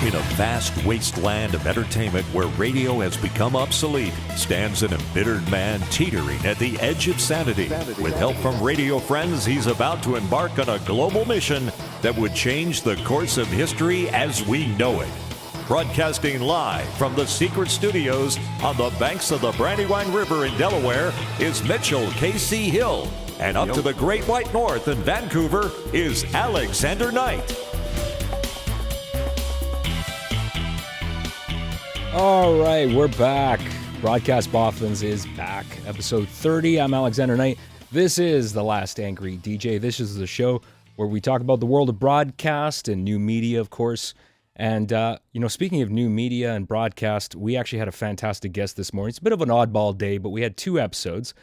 In a vast wasteland of entertainment where radio has become obsolete, stands an embittered man teetering at the edge of sanity. With help from radio friends, he's about to embark on a global mission that would change the course of history as we know it. Broadcasting live from the secret studios on the banks of the Brandywine River in Delaware is Mitchell K.C. Hill. And up to the Great White North in Vancouver is Alexander Knight. All right, we're back. Broadcast Boffins is back. Episode 30. I'm Alexander Knight. This is The Last Angry DJ. This is the show where we talk about the world of broadcast and new media, of course. And, speaking of new media and broadcast, we actually had a fantastic guest this morning. It's a bit of an oddball day, but we had two episodes.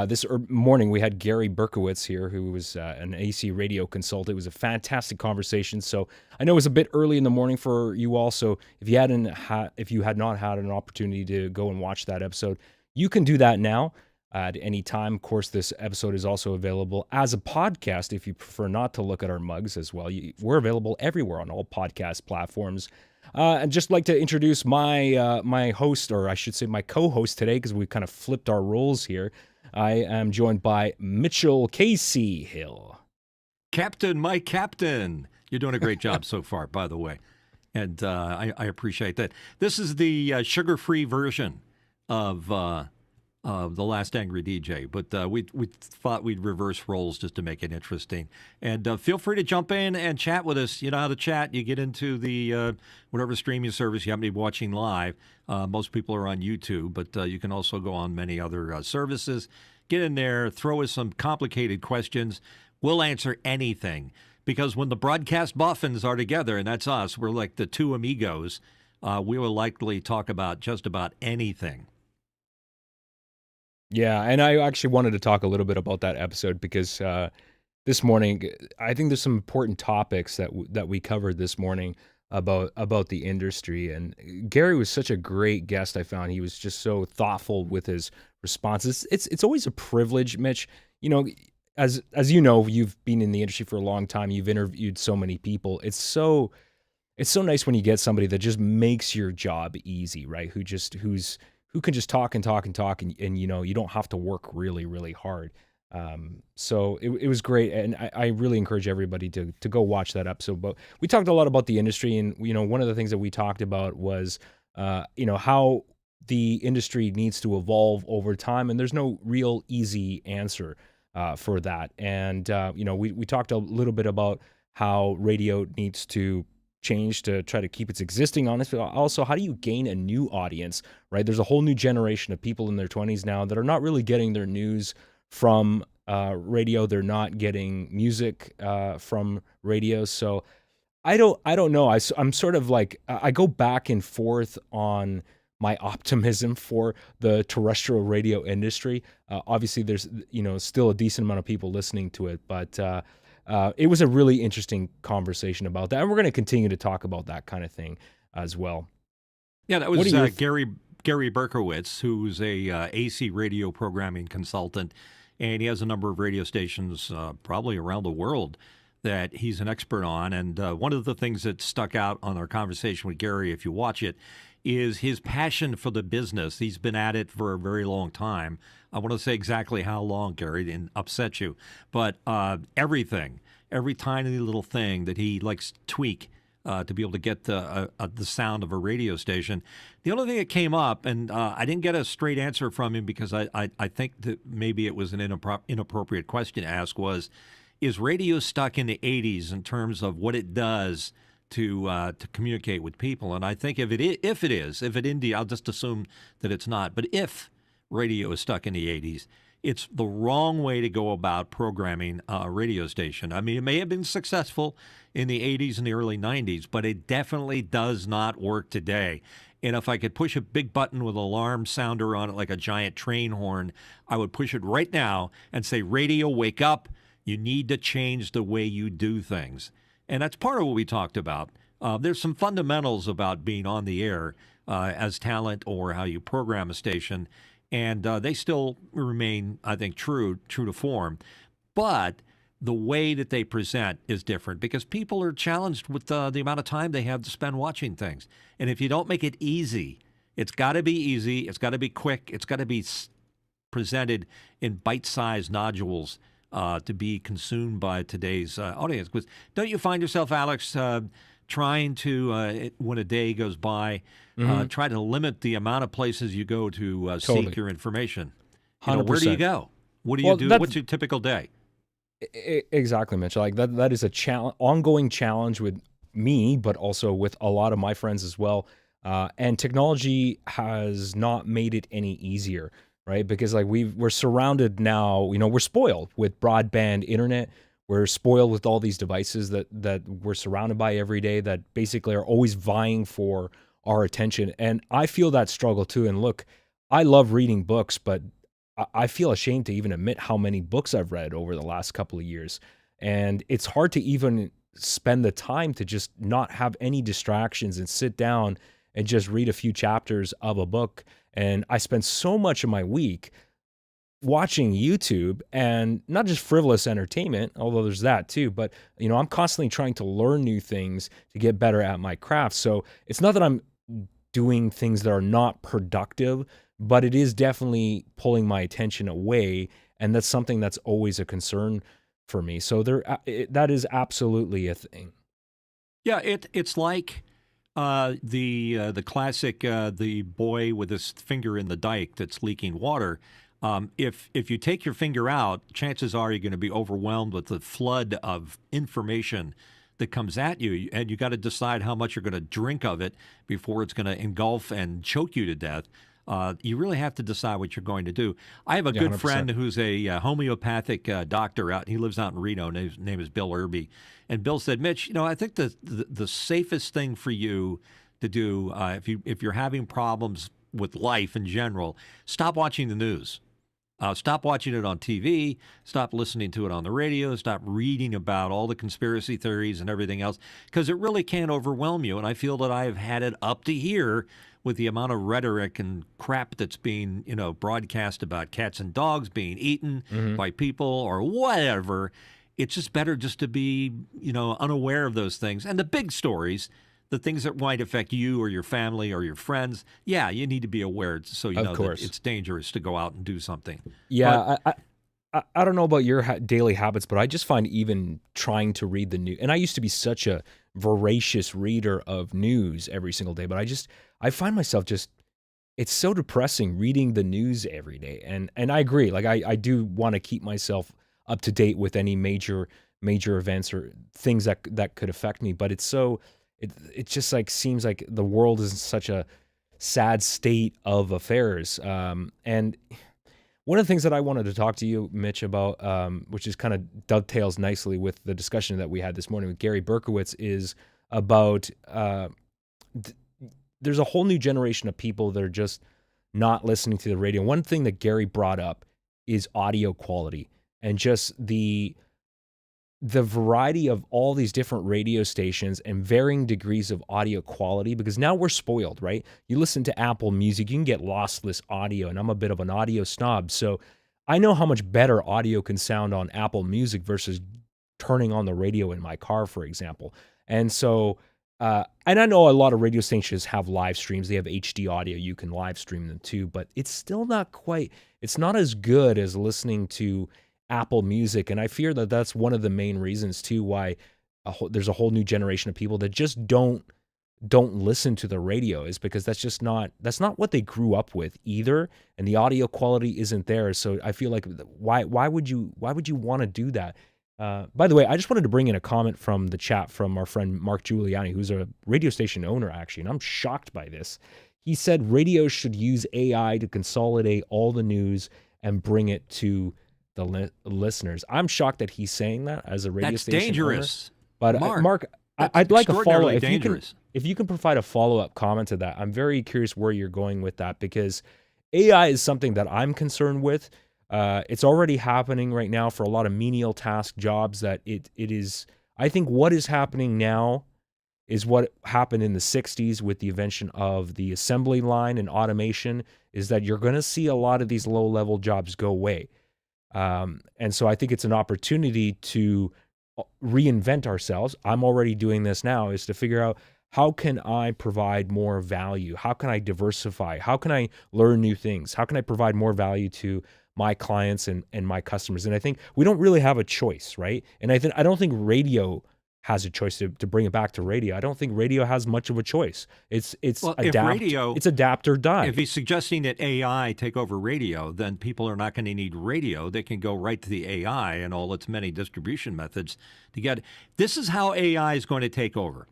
This morning, we had Gary Berkowitz here, who was an AC radio consultant. It was a fantastic conversation. So I know it was a bit early in the morning for you all. So if you had not had an opportunity to go and watch that episode, you can do that now at any time. Of course, this episode is also available as a podcast if you prefer not to look at our mugs as well. We're available everywhere on all podcast platforms. I'd just like to introduce my host, or I should say my co-host today, because we kind of flipped our roles here. I am joined by Mitchell K.C. Hill. Captain, my captain. You're doing a great job so far, by the way. And I appreciate that. This is the sugar-free version of The Last Angry DJ, but we thought we'd reverse roles just to make it interesting. And feel free to jump in and chat with us. You know how to chat. You get into the whatever streaming service you happen to be watching live. Most people are on YouTube, but you can also go on many other services. Get in there, throw us some complicated questions. We'll answer anything, because when the broadcast Boffins are together, and that's us, we're like the two amigos, we will likely talk about just about anything. Yeah, and I actually wanted to talk a little bit about that episode because this morning, I think there's some important topics that we covered this morning about the industry. And Gary was such a great guest. I found he was just so thoughtful with his responses. It's always a privilege, Mitch. You know, as you know, you've been in the industry for a long time. You've interviewed so many people. It's so nice when you get somebody that just makes your job easy, right? Who can just talk and talk and talk, and you don't have to work really, really hard. So it was great, and I really encourage everybody to go watch that episode. But we talked a lot about the industry, and one of the things that we talked about was how the industry needs to evolve over time, and there's no real easy answer for that. And we talked a little bit about how radio needs to change to try to keep its existing audience, but also how do you gain a new audience, right? There's a whole new generation of people in their 20s now that are not really getting their news from radio. They're not getting music from radio. So I don't know. I'm sort of like, I go back and forth on my optimism for the terrestrial radio industry. Obviously there's still a decent amount of people listening to it, but it was a really interesting conversation about that, and we're going to continue to talk about that kind of thing as well. Yeah, that was Gary Berkowitz, who's a AC radio programming consultant, and he has a number of radio stations probably around the world that he's an expert on. And one of the things that stuck out on our conversation with Gary, if you watch it, is his passion for the business. He's been at it for a very long time. I want to say exactly how long, Gary, and upset you. But every tiny little thing that he likes to tweak to be able to get the sound of a radio station. The only thing that came up, and I didn't get a straight answer from him because I think that maybe it was an inappropriate question to ask, was, is radio stuck in the 80s in terms of what it does to communicate with people? And I think if indeed, I'll just assume that it's not, but if radio is stuck in the 80s, it's the wrong way to go about programming a radio station. I mean, it may have been successful in the 80s and the early 90s, but it definitely does not work today. And if I could push a big button with an alarm sounder on it like a giant train horn, I would push it right now and say, radio, wake up. You need to change the way you do things. And that's part of what we talked about. There's some fundamentals about being on the air as talent, or how you program a station, and they still remain, I think, true to form. But the way that they present is different because people are challenged with the amount of time they have to spend watching things. And if you don't make it easy, it's got to be easy, it's got to be quick, it's got to be presented in bite-sized nodules to be consumed by today's audience. Because don't you find yourself, Alex, trying to, when a day goes by, try to limit the amount of places you go to seek your information? You know, where do you go? What do you do? What's your typical day? Exactly, Mitch. Like that is a ongoing challenge with me, but also with a lot of my friends as well. And technology has not made it any easier, right? Because like we're surrounded now, you know, we're spoiled with broadband internet. We're spoiled with all these devices that we're surrounded by every day that basically are always vying for our attention. And I feel that struggle too. And look, I love reading books, but I feel ashamed to even admit how many books I've read over the last couple of years. And it's hard to even spend the time to just not have any distractions and sit down and just read a few chapters of a book. And I spend so much of my week watching YouTube, and not just frivolous entertainment, although there's that too, but you know, I'm constantly trying to learn new things to get better at my craft. So it's not that I'm doing things that are not productive, but it is definitely pulling my attention away, and that's something that's always a concern for me. So that is absolutely a thing. Yeah, it's like the classic the boy with his finger in the dike that's leaking water. If you take your finger out, chances are you're going to be overwhelmed with the flood of information that comes at you, and you got to decide how much you're going to drink of it before it's going to engulf and choke you to death. You really have to decide what you're going to do. I have a good 100%. friend who's a homeopathic doctor out. He lives out in Reno. His name is Bill Irby. And Bill said, Mitch, you know, I think the safest thing for you to do if you're having problems with life in general, stop watching the news. Stop watching it on TV. Stop listening to it on the radio. Stop reading about all the conspiracy theories and everything else, because it really can overwhelm you. And I feel that I have had it up to here with the amount of rhetoric and crap that's being, you know, broadcast about cats and dogs being eaten by people or whatever. It's just better just to be, you know, unaware of those things. And the big stories, the things that might affect you or your family or your friends, yeah, you need to be aware so you know that it's dangerous to go out and do something. Yeah, I don't know about your daily habits, but I just find even trying to read the news, and I used to be such a voracious reader of news every single day, but I find myself just, it's so depressing reading the news every day. And I agree, like I do want to keep myself up to date with any major events or things that could affect me, but it just like seems like the world is in such a sad state of affairs. And one of the things that I wanted to talk to you, Mitch, about, which is kind of dovetails nicely with the discussion that we had this morning with Gary Berkowitz, is about there's a whole new generation of people that are just not listening to the radio. One thing that Gary brought up is audio quality and just the variety of all these different radio stations and varying degrees of audio quality, because now we're spoiled, right? You listen to Apple Music, you can get lossless audio, and I'm a bit of an audio snob, so I know how much better audio can sound on Apple Music versus turning on the radio in my car, for example. And so, and I know a lot of radio stations have live streams, they have HD audio, you can live stream them too, but it's still not quite, it's not as good as listening to Apple Music, and I fear that that's one of the main reasons too why there's a whole new generation of people that just don't listen to the radio, is because that's not what they grew up with either, and the audio quality isn't there. So I feel like why would you want to do that? By the way, I just wanted to bring in a comment from the chat from our friend Mark Giuliani, who's a radio station owner actually, and I'm shocked by this. He said radio should use AI to consolidate all the news and bring it to the listeners. I'm shocked that he's saying that as a radio station dangerous owner. But Mark, I'd like a follow. If you can provide a follow-up comment to that, I'm very curious where you're going with that, because AI is something that I'm concerned with. It's already happening right now for a lot of menial task jobs. That it is. I think what is happening now is what happened in the 60s with the invention of the assembly line and automation, is that you're going to see a lot of these low-level jobs go away. And so I think it's an opportunity to reinvent ourselves. I'm already doing this now, is to figure out, how can I provide more value? How can I diversify? How can I learn new things? How can I provide more value to my clients and my customers? And I think we don't really have a choice, right? And I don't think radio has a choice, to bring it back to radio. I don't think radio has much of a choice. It's adapt or die. If he's suggesting that AI take over radio, then people are not going to need radio. They can go right to the AI and all its many distribution methods to get. This is how AI is going to take over.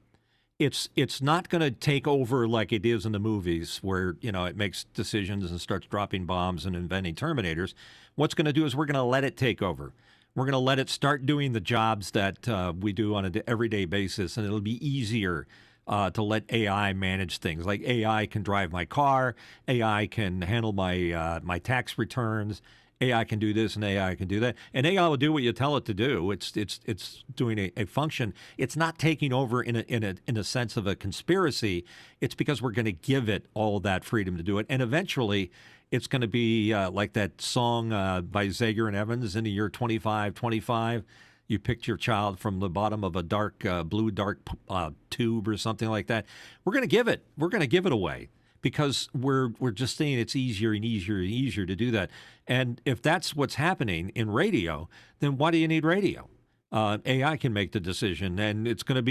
It's not going to take over like it is in the movies, where it makes decisions and starts dropping bombs and inventing Terminators. What's going to do is we're going to let it take over. We're going to let it start doing the jobs that we do on an everyday basis, and it'll be easier to let AI manage things. Like AI can drive my car, AI can handle my tax returns, AI can do this and AI can do that, and AI will do what you tell it to do. It's doing a function. It's not taking over in a sense of a conspiracy. It's because we're going to give it all that freedom to do it, and eventually it's going to be like that song by Zager and Evans, in the year 2525. You picked your child from the bottom of a dark blue tube or something like that. We're going to give it. We're going to give it away because we're just saying it's easier and easier and easier to do that. And if that's what's happening in radio, then why do you need radio? AI can make the decision, and it's going to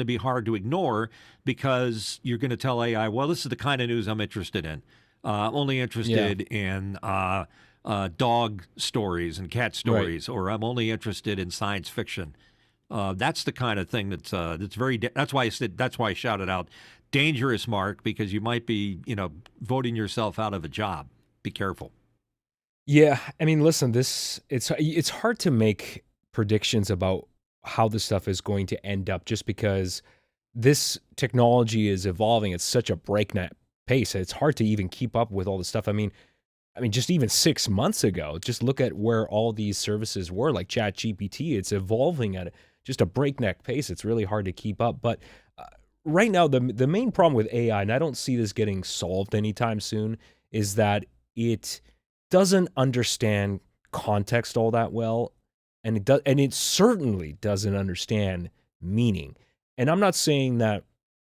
be hard to ignore, because you're going to tell AI, well, this is the kind of news I'm interested in. Only interested in dog stories and cat stories, right, or I'm only interested in science fiction. That's the kind of thing that's very. That's why I shouted out, dangerous, Mark, because you might be voting yourself out of a job. Be careful. Yeah, I mean, listen, it's hard to make predictions about how this stuff is going to end up, just because this technology is evolving at such a breakneck pace. It's hard to even keep up with all the stuff. I mean, just even 6 months ago, just look at where all these services were, like ChatGPT. It's evolving at just a breakneck pace. It's really hard to keep up. But right now, the main problem with AI, and I don't see this getting solved anytime soon, is that it doesn't understand context all that well, and it certainly doesn't understand meaning. And I'm not saying that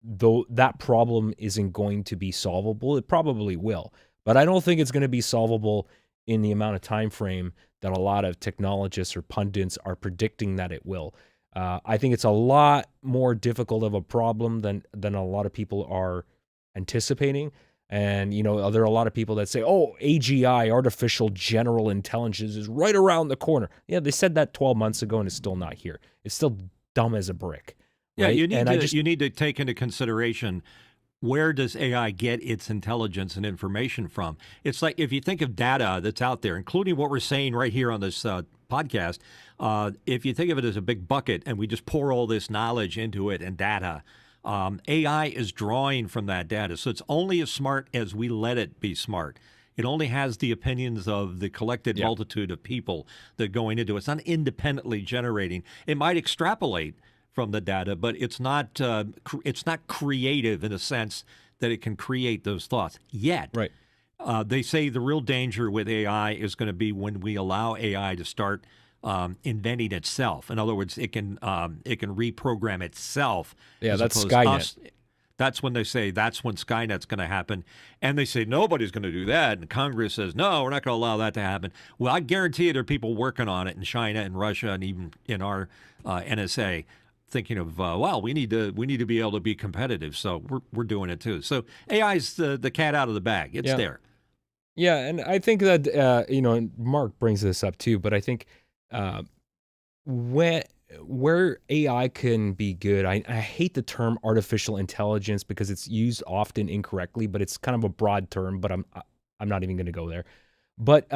though that problem isn't going to be solvable. It probably will, but I don't think it's going to be solvable in the amount of time frame that a lot of technologists or pundits are predicting that it will. I think it's a lot more difficult of a problem than a lot of people are anticipating. And, there are a lot of people that say, oh, AGI, artificial general intelligence, is right around the corner. Yeah, they said that 12 months ago, and it's still not here. It's still dumb as a brick. Yeah, right? You need to take into consideration, where does AI get its intelligence and information from? It's like, if you think of data that's out there, including what we're saying right here on this podcast, if you think of it as a big bucket and we just pour all this knowledge into it and data, AI is drawing from that data. So it's only as smart as we let it be smart. It only has the opinions of the collected multitude of people that are going into it. It's not independently generating. It might extrapolate from the data, but it's not creative in a sense that it can create those thoughts yet. Right. They say the real danger with AI is going to be when we allow AI to start inventing itself. In other words, it can reprogram itself. Yeah, that's Skynet. That's when they say that's when Skynet's going to happen. And they say nobody's going to do that. And Congress says, no, we're not going to allow that to happen. Well, I guarantee you there are people working on it in China and Russia and even in our NSA, thinking of, well, we need to be able to be competitive. So we're doing it too. So AI is the cat out of the bag. It's there. Yeah, and I think that, and Mark brings this up too, but I think where AI can be good, I hate the term artificial intelligence because it's used often incorrectly, but it's kind of a broad term, but I'm not even going to go there. But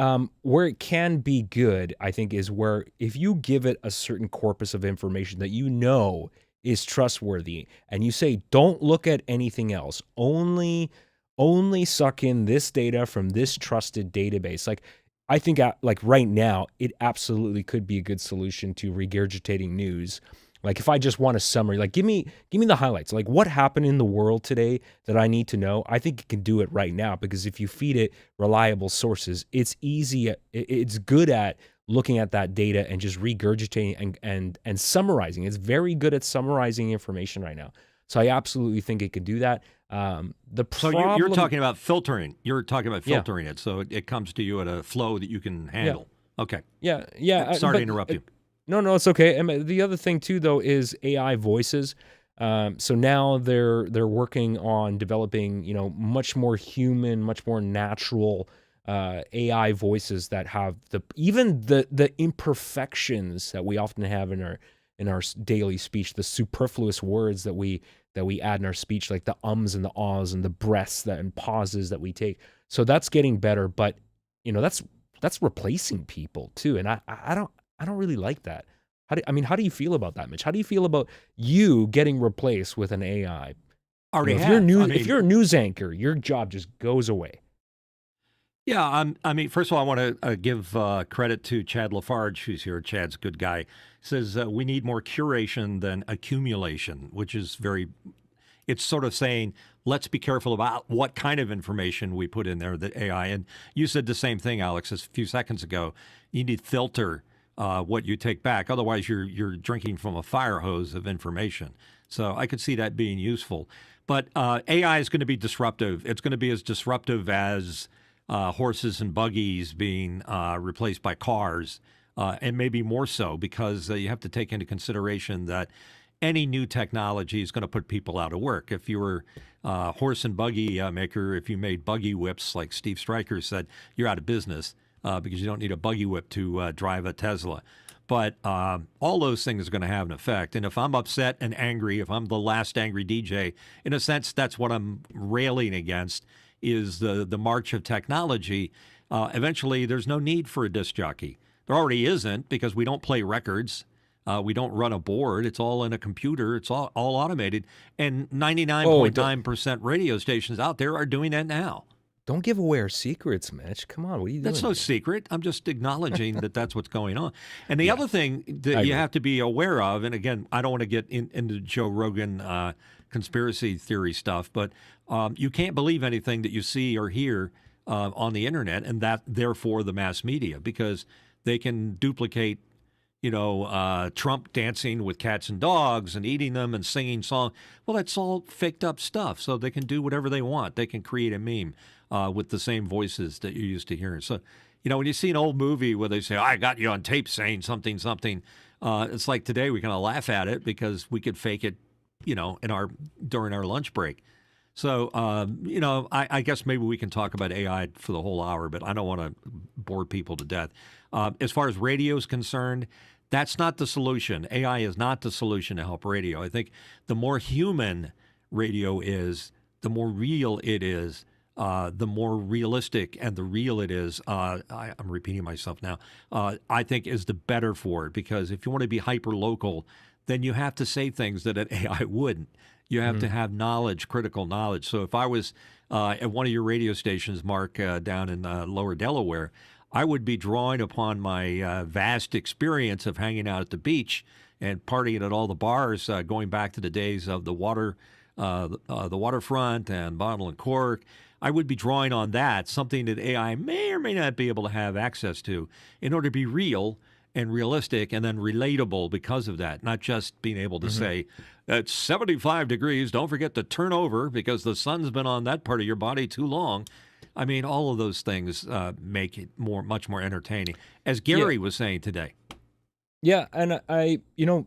where it can be good, I think, is where if you give it a certain corpus of information that is trustworthy, and you say, don't look at anything else, only suck in this data from this trusted database. Like, I think like right now, it absolutely could be a good solution to regurgitating news. Like if I just want a summary, like give me the highlights. Like what happened in the world today that I need to know. I think it can do it right now because if you feed it reliable sources, it's easy. It's good at looking at that data and just regurgitating and summarizing. It's very good at summarizing information right now. So I absolutely think it can do that. The problem, so you're talking about filtering. You're talking about Yeah. filtering it, so it comes to you at a flow that you can handle. Okay. yeah. Sorry but, to interrupt you. No, it's okay. And the other thing too, though, is AI voices. So now they're working on developing, much more human, much more natural AI voices that have even the imperfections that we often have in our daily speech, the superfluous words that we add in our speech, like the ums and the ahs and the breaths and pauses that we take. So that's getting better, but that's replacing people too, and I don't really like that. How do you feel about that, Mitch? How do you feel about you getting replaced with an AI? Already If have. if you're a news anchor, your job just goes away. Yeah, first of all, I want to give credit to Chad Lafarge, who's here. Chad's a good guy. Says we need more curation than accumulation, which is it's sort of saying, let's be careful about what kind of information we put in there, the AI. And you said the same thing, Alex, a few seconds ago. You need to filter what you take back. Otherwise, you're drinking from a fire hose of information. So I could see that being useful. But AI is going to be disruptive. It's going to be as disruptive as horses and buggies being replaced by cars, and maybe more so because you have to take into consideration that any new technology is going to put people out of work. If you were a horse and buggy maker, if you made buggy whips like Steve Stryker said, you're out of business because you don't need a buggy whip to drive a Tesla. But all those things are going to have an effect. And if I'm upset and angry, if I'm the last angry DJ, in a sense, that's what I'm railing against is the march of technology. Eventually, there's no need for a disc jockey. There already isn't because we don't play records. We don't run a board. It's all in a computer. It's all automated. And 99.9% radio stations out there are doing that now. Don't give away our secrets, Mitch. Come on, what are you doing? That's no secret. I'm just acknowledging that that's what's going on. And the other thing that you have to be aware of, and again, I don't want to get into Joe Rogan conspiracy theory stuff, but you can't believe anything that you see or hear on the internet, and that therefore the mass media, because they can duplicate Trump dancing with cats and dogs and eating them and singing songs. Well, that's all faked up stuff. So they can do whatever they want. They can create a meme with the same voices that you're used to hearing. So, when you see an old movie where they say, I got you on tape saying something, it's like today we kind of laugh at it because we could fake it, during our lunch break. So, I guess maybe we can talk about AI for the whole hour, but I don't want to bore people to death. As far as radio is concerned, that's not the solution. AI is not the solution to help radio. I think the more human radio is, the more real it is, the more realistic and the real it is. I'm repeating myself now. I think is the better for it, because if you want to be hyper local, then you have to say things that an AI wouldn't. You have to have knowledge, critical knowledge. So if I was at one of your radio stations, Mark, down in lower Delaware, I would be drawing upon my vast experience of hanging out at the beach and partying at all the bars, going back to the days of the waterfront and Bottle and Cork. I would be drawing on that, something that AI may or may not be able to have access to, in order to be real and realistic and then relatable because of that, not just being able to say, it's 75 degrees, don't forget to turn over because the sun's been on that part of your body too long. I mean, all of those things make it much more entertaining, as Gary was saying today. Yeah, and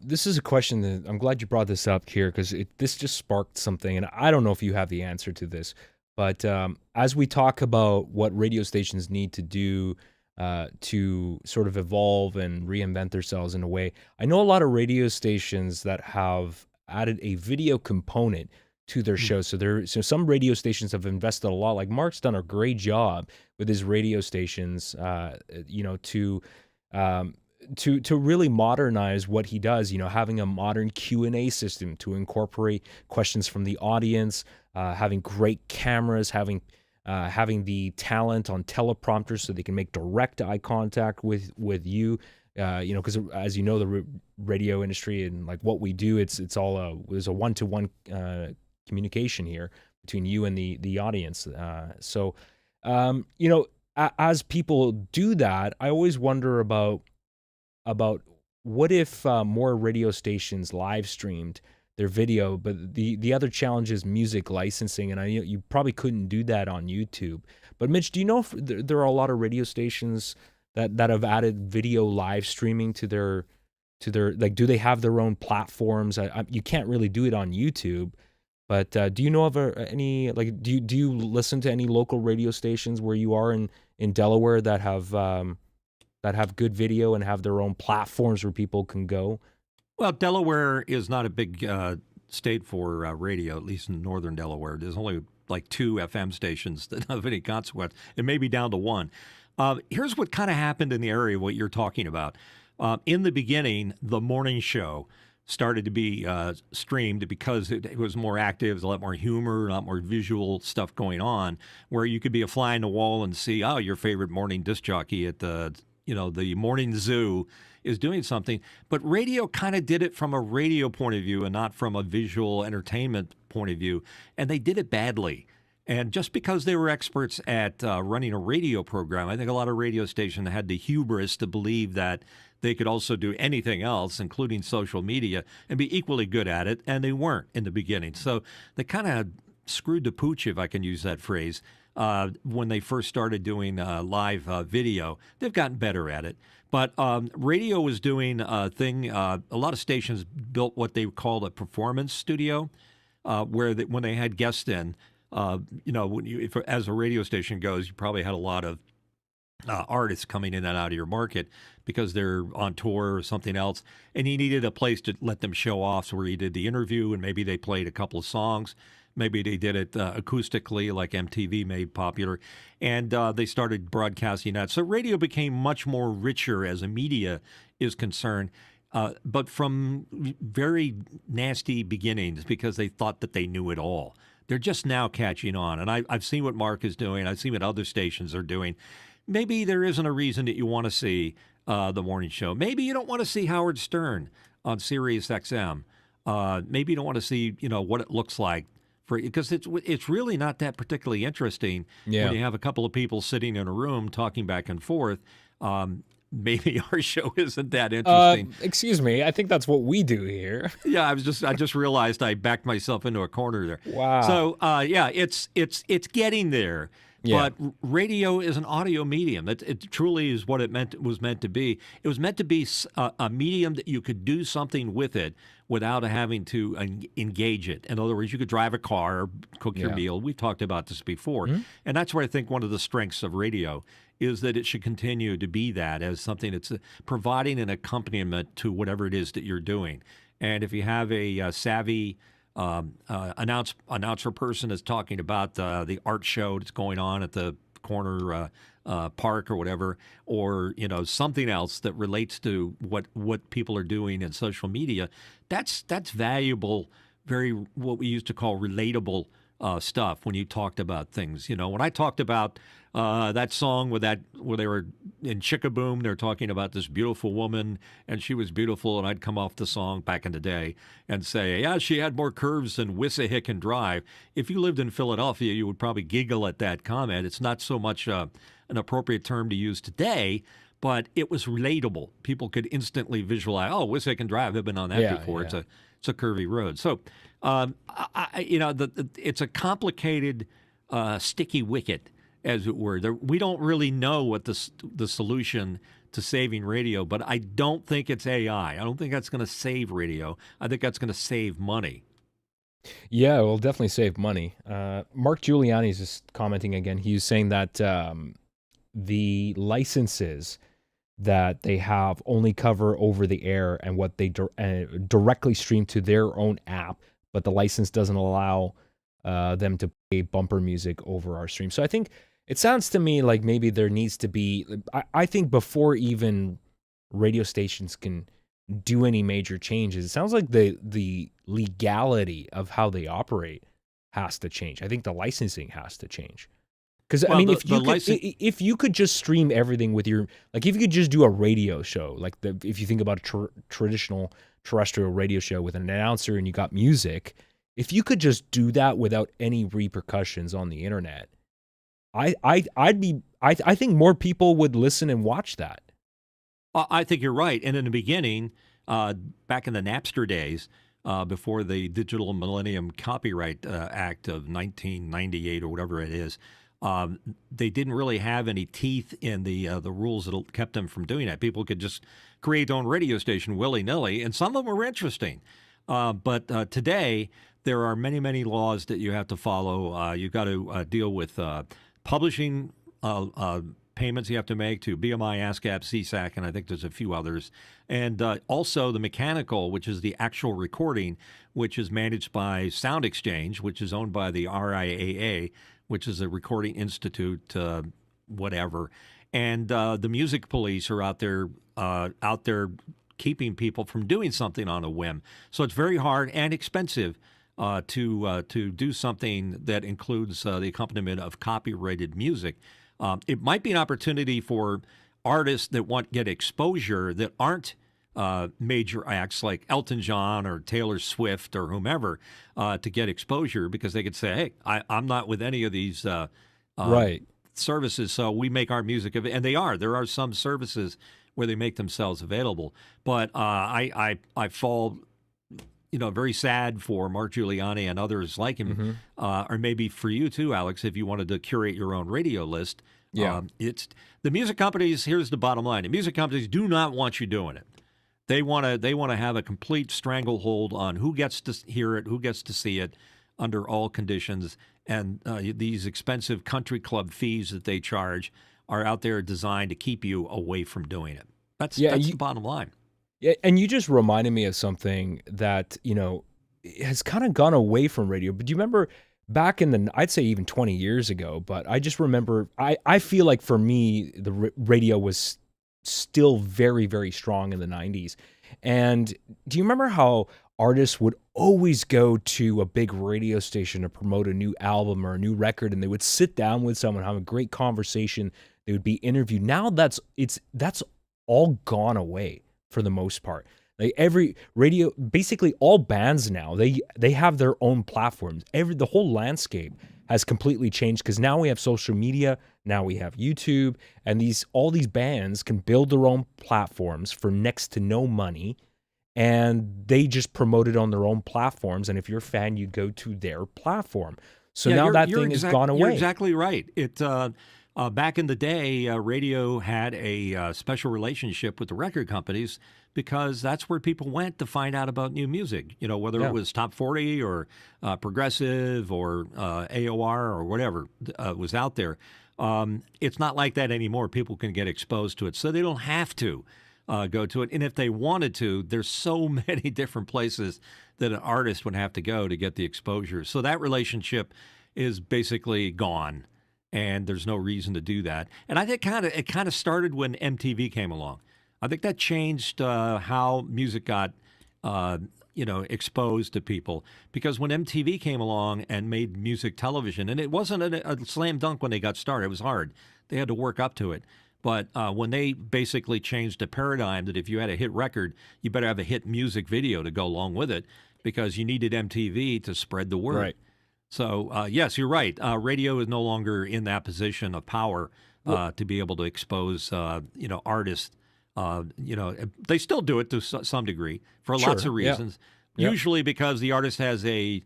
this is a question that I'm glad you brought this up here, because this just sparked something, and I don't know if you have the answer to this, but as we talk about what radio stations need to do to sort of evolve and reinvent themselves in a way, I know a lot of radio stations that have added a video component to their show. So some radio stations have invested a lot. Like Mark's done a great job with his radio stations, to really modernize what he does. Having a modern Q&A system to incorporate questions from the audience, having great cameras, having the talent on teleprompters so they can make direct eye contact with you, Because as you know, the radio industry and like what we do, it's all there's a one-to-one communication here between you and the audience. As people do that, I always wonder about what if more radio stations live streamed their video, but the other challenge is music licensing, and you probably couldn't do that on YouTube. But Mitch, do you know if there are a lot of radio stations that have added video live streaming to their like, do they have their own platforms? You can't really do it on YouTube, but do you know of any, like, do you listen to any local radio stations where you are in Delaware that have good video and have their own platforms where people can go? Well, Delaware is not a big state for radio, at least in northern Delaware. There's only like 2 FM stations that have any consequence. It may be down to 1. Here's what kind of happened in the area, what you're talking about. In the beginning, the morning show started to be streamed because it was more active, there was a lot more humor, a lot more visual stuff going on, where you could be a fly on the wall and see, your favorite morning disc jockey at the morning zoo is doing something. But radio kind of did it from a radio point of view and not from a visual entertainment point of view. And they did it badly. And just because they were experts at running a radio program, I think a lot of radio stations had the hubris to believe that they could also do anything else, including social media, and be equally good at it. And they weren't in the beginning. So they kind of screwed the pooch, if I can use that phrase, when they first started doing live video. They've gotten better at it. But radio was doing a thing. A lot of stations built what they called a performance studio, where when they had guests in, as a radio station goes, you probably had a lot of artists coming in and out of your market because they're on tour or something else, and you needed a place to let them show off. So where you did the interview, and maybe they played a couple of songs. Maybe they did it acoustically, like MTV made popular, and they started broadcasting that. So radio became much more richer as a media is concerned, but from very nasty beginnings because they thought that they knew it all. They're just now catching on, and I've seen what Mark is doing. I've seen what other stations are doing. Maybe there isn't a reason that you want to see the morning show. Maybe you don't want to see Howard Stern on Sirius XM. Maybe you don't want to see what it looks like. Because it's really not that particularly interesting when you have a couple of people sitting in a room talking back and forth. Maybe our show isn't that interesting. Excuse me, I think that's what we do here. Yeah, I just realized I backed myself into a corner there. Wow. So it's getting there. Yeah. But radio is an audio medium. It truly is what was meant to be. It was meant to be a medium that you could do something with it without having to engage it. In other words, you could drive a car or cook your meal. We've talked about this before. Mm-hmm. And that's where I think one of the strengths of radio is that it should continue to be that as something that's providing an accompaniment to whatever it is that you're doing. And if you have a savvy announcer person that's talking about the art show that's going on at the corner park or whatever, or something else that relates to what people are doing in social media, that's valuable. Very what we used to call relatable stuff when you talked about things. When I talked about that song where they were in Chickaboom, they're talking about this beautiful woman, and she was beautiful, and I'd come off the song back in the day and say, yeah, she had more curves than Wissahick and Drive. If you lived in Philadelphia, you would probably giggle at that comment. It's not so much an appropriate term to use today, but it was relatable. People could instantly visualize, Wissahick and Drive, I've been on that before. Yeah. It's a curvy road. So, it's a complicated, sticky wicket, as it were. We don't really know what the solution to saving radio, but I don't think it's AI. I don't think that's going to save radio. I think that's going to save money. Yeah, it will definitely save money. Mark Giuliani's just commenting again. He's saying that the licenses that they have only cover over the air and what they directly stream to their own app, but the license doesn't allow them to play bumper music over our stream. So I think it sounds to me like maybe there needs to be, I think before even radio stations can do any major changes, it sounds like the legality of how they operate has to change. I think the licensing has to change. Because I Well, mean, if you could just stream everything with your, like, if you could just do a radio show, like if you think about a traditional terrestrial radio show with an announcer and you got music, if you could just do that without any repercussions on the internet, I think more people would listen and watch that. I think you're right. And in the beginning, back in the Napster days, before the Digital Millennium Copyright Act of 1998 or whatever it is, they didn't really have any teeth in the rules that kept them from doing that. People could just create their own radio station willy-nilly, and some of them were interesting. But today, there are many, many laws that you have to follow. You've got to deal with publishing payments you have to make to BMI, ASCAP, CSAC, and I think there's a few others. And also the mechanical, which is the actual recording, which is managed by Sound Exchange, which is owned by the RIAA, which is a Recording Institute, whatever. And the music police are out there keeping people from doing something on a whim. So it's very hard and expensive to do something that includes the accompaniment of copyrighted music. It might be an opportunity for artists that want to get exposure that aren't major acts like Elton John or Taylor Swift or whomever to get exposure, because they could say, hey, I'm not with any of these Right. services, so we make our music and they are. There are some services where they make themselves available. But I fall, very sad for Mark Giuliani and others like him, or maybe for you too, Alex, if you wanted to curate your own radio list. Yeah. It's the music companies. Here's the bottom line: the music companies do not want you doing it. They want to have a complete stranglehold on who gets to hear it, who gets to see it, under all conditions. And these expensive country club fees that they charge are out there designed to keep you away from doing it. That's the bottom line. Yeah, and you just reminded me of something that, has kind of gone away from radio. But do you remember back in I'd say even 20 years ago, but I just remember, I feel like for me, the radio was still very, very strong in the 90s. And do you remember how artists would always go to a big radio station to promote a new album or a new record, and they would sit down with someone, have a great conversation, they would be interviewed. Now that's all gone away for the most part. Like every radio, basically all bands now, they have their own platforms. The whole landscape has completely changed, because now we have social media, now we have YouTube, and all these bands can build their own platforms for next to no money, and they just promote it on their own platforms. And if you're a fan, you go to their platform. So now that thing has gone away. You're exactly right. Back in the day, radio had a special relationship with the record companies, because that's where people went to find out about new music, whether it was Top 40 or Progressive or AOR or whatever was out there. It's not like that anymore. People can get exposed to it, so they don't have to go to it. And if they wanted to, there's so many different places that an artist would have to go to get the exposure. So that relationship is basically gone, and there's no reason to do that. And I think it kind of started when MTV came along. I think that changed how music got, exposed to people. Because when MTV came along and made music television, and it wasn't a slam dunk when they got started. It was hard. They had to work up to it. But when they basically changed the paradigm that if you had a hit record, you better have a hit music video to go along with it, because you needed MTV to spread the word. Right. So, yes, you're right. Radio is no longer in that position of power to be able to expose, artists. They still do it to some degree for lots of reasons. Yeah. Usually because the artist has a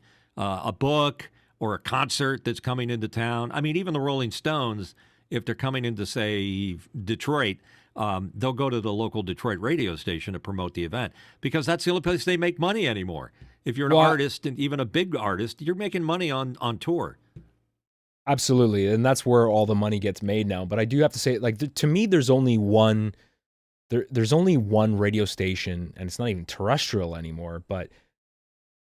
book or a concert that's coming into town. I mean, even the Rolling Stones, if they're coming into, say, Detroit, they'll go to the local Detroit radio station to promote the event, because that's the only place they make money anymore. If you're an artist, and even a big artist, you're making money on tour. Absolutely, and that's where all the money gets made now. But I do have to say, to me, there's only one radio station, and it's not even terrestrial anymore, but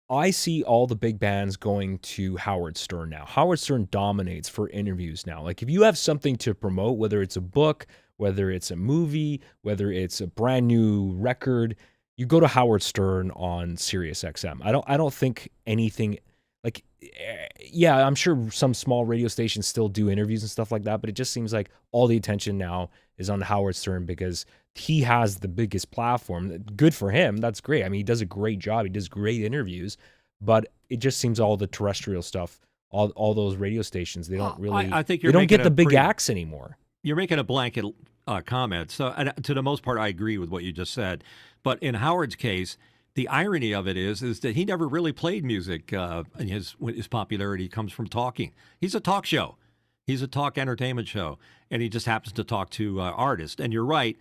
I see all the big bands going to Howard Stern now. Howard Stern dominates for interviews now. Like, if you have something to promote, whether it's a book, whether it's a movie, whether it's a brand new record, you go to Howard Stern on Sirius XM. I don't think anything like, yeah, I'm sure some small radio stations still do interviews and stuff like that, but it just seems like all the attention now is on Howard Stern because he has the biggest platform. Good for him. That's great. I mean, he does a great job. He does great interviews, but it just seems all the terrestrial stuff, all those radio stations, they don't really, I think they don't get the big acts anymore. You're making a blanket comment. So, and to the most part, I agree with what you just said. But in Howard's case, the irony of it is that he never really played music. And his popularity comes from talking. He's a talk show. He's a talk entertainment show, and he just happens to talk to artists. And you're right.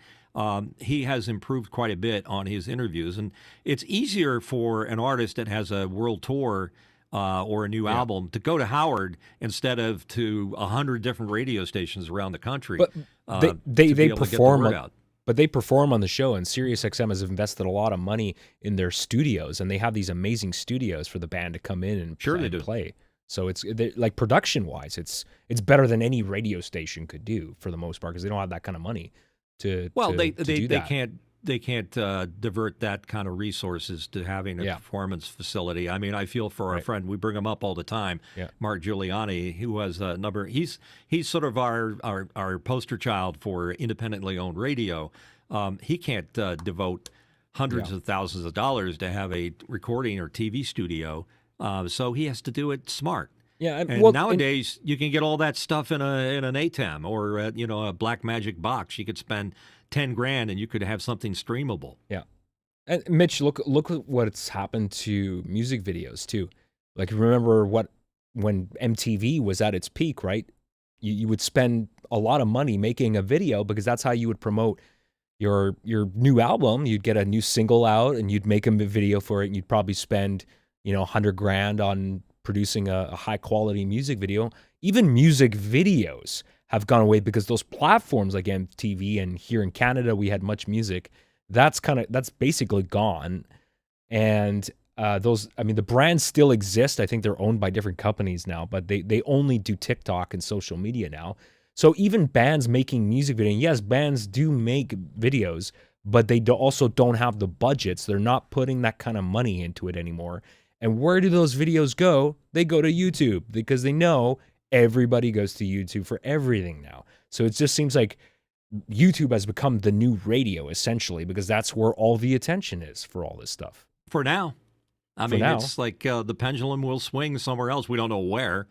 He has improved quite a bit on his interviews, and it's easier for an artist that has a world tour or a new album to go to Howard instead of to 100 different radio stations around the country. But they perform. But they perform on the show, and SiriusXM has invested a lot of money in their studios, and they have these amazing studios for the band to come in and play. So it's like production-wise, it's better than any radio station could do for the most part because they don't have that kind of money to. Well, they can't divert that kind of resources to having a performance facility. I mean, I feel for our friend. We bring him up all the time, Mark Giuliani, who has a number. He's sort of our poster child for independently owned radio. He can't devote hundreds of thousands of dollars to have a recording or TV studio, so he has to do it smart. Yeah, and nowadays you can get all that stuff in an ATEM or a Black Magic box. You could spend $10,000 and you could have something streamable. Yeah, and Mitch, look at what's happened to music videos too. Like remember when MTV was at its peak, right? You would spend a lot of money making a video because that's how you would promote your new album. You'd get a new single out and you'd make a video for it, and you'd probably spend $100,000 on producing a high quality music video. Even music videos have gone away because those platforms like MTV, and here in Canada we had Much Music, that's basically gone. And the brands still exist. I think they're owned by different companies now, but they only do TikTok and social media now. So even bands making music videos, yes, bands do make videos, but they also don't have the budgets. They're not putting that kind of money into it anymore. And where do those videos go? They go to YouTube because they know everybody goes to YouTube for everything now. So it just seems like YouTube has become the new radio, essentially, because that's where all the attention is for all this stuff. For now. It's like the pendulum will swing somewhere else. We don't know where,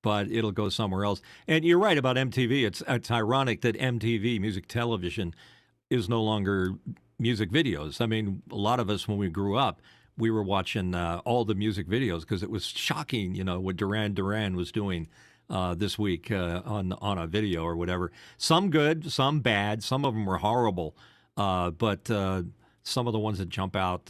but it'll go somewhere else. And you're right about MTV. It's ironic that MTV, music television, is no longer music videos. I mean, a lot of us, when we grew up, we were watching all the music videos because it was shocking, what Duran Duran was doing this week on a video or whatever. Some good, some bad. Some of them were horrible. But some of the ones that jump out,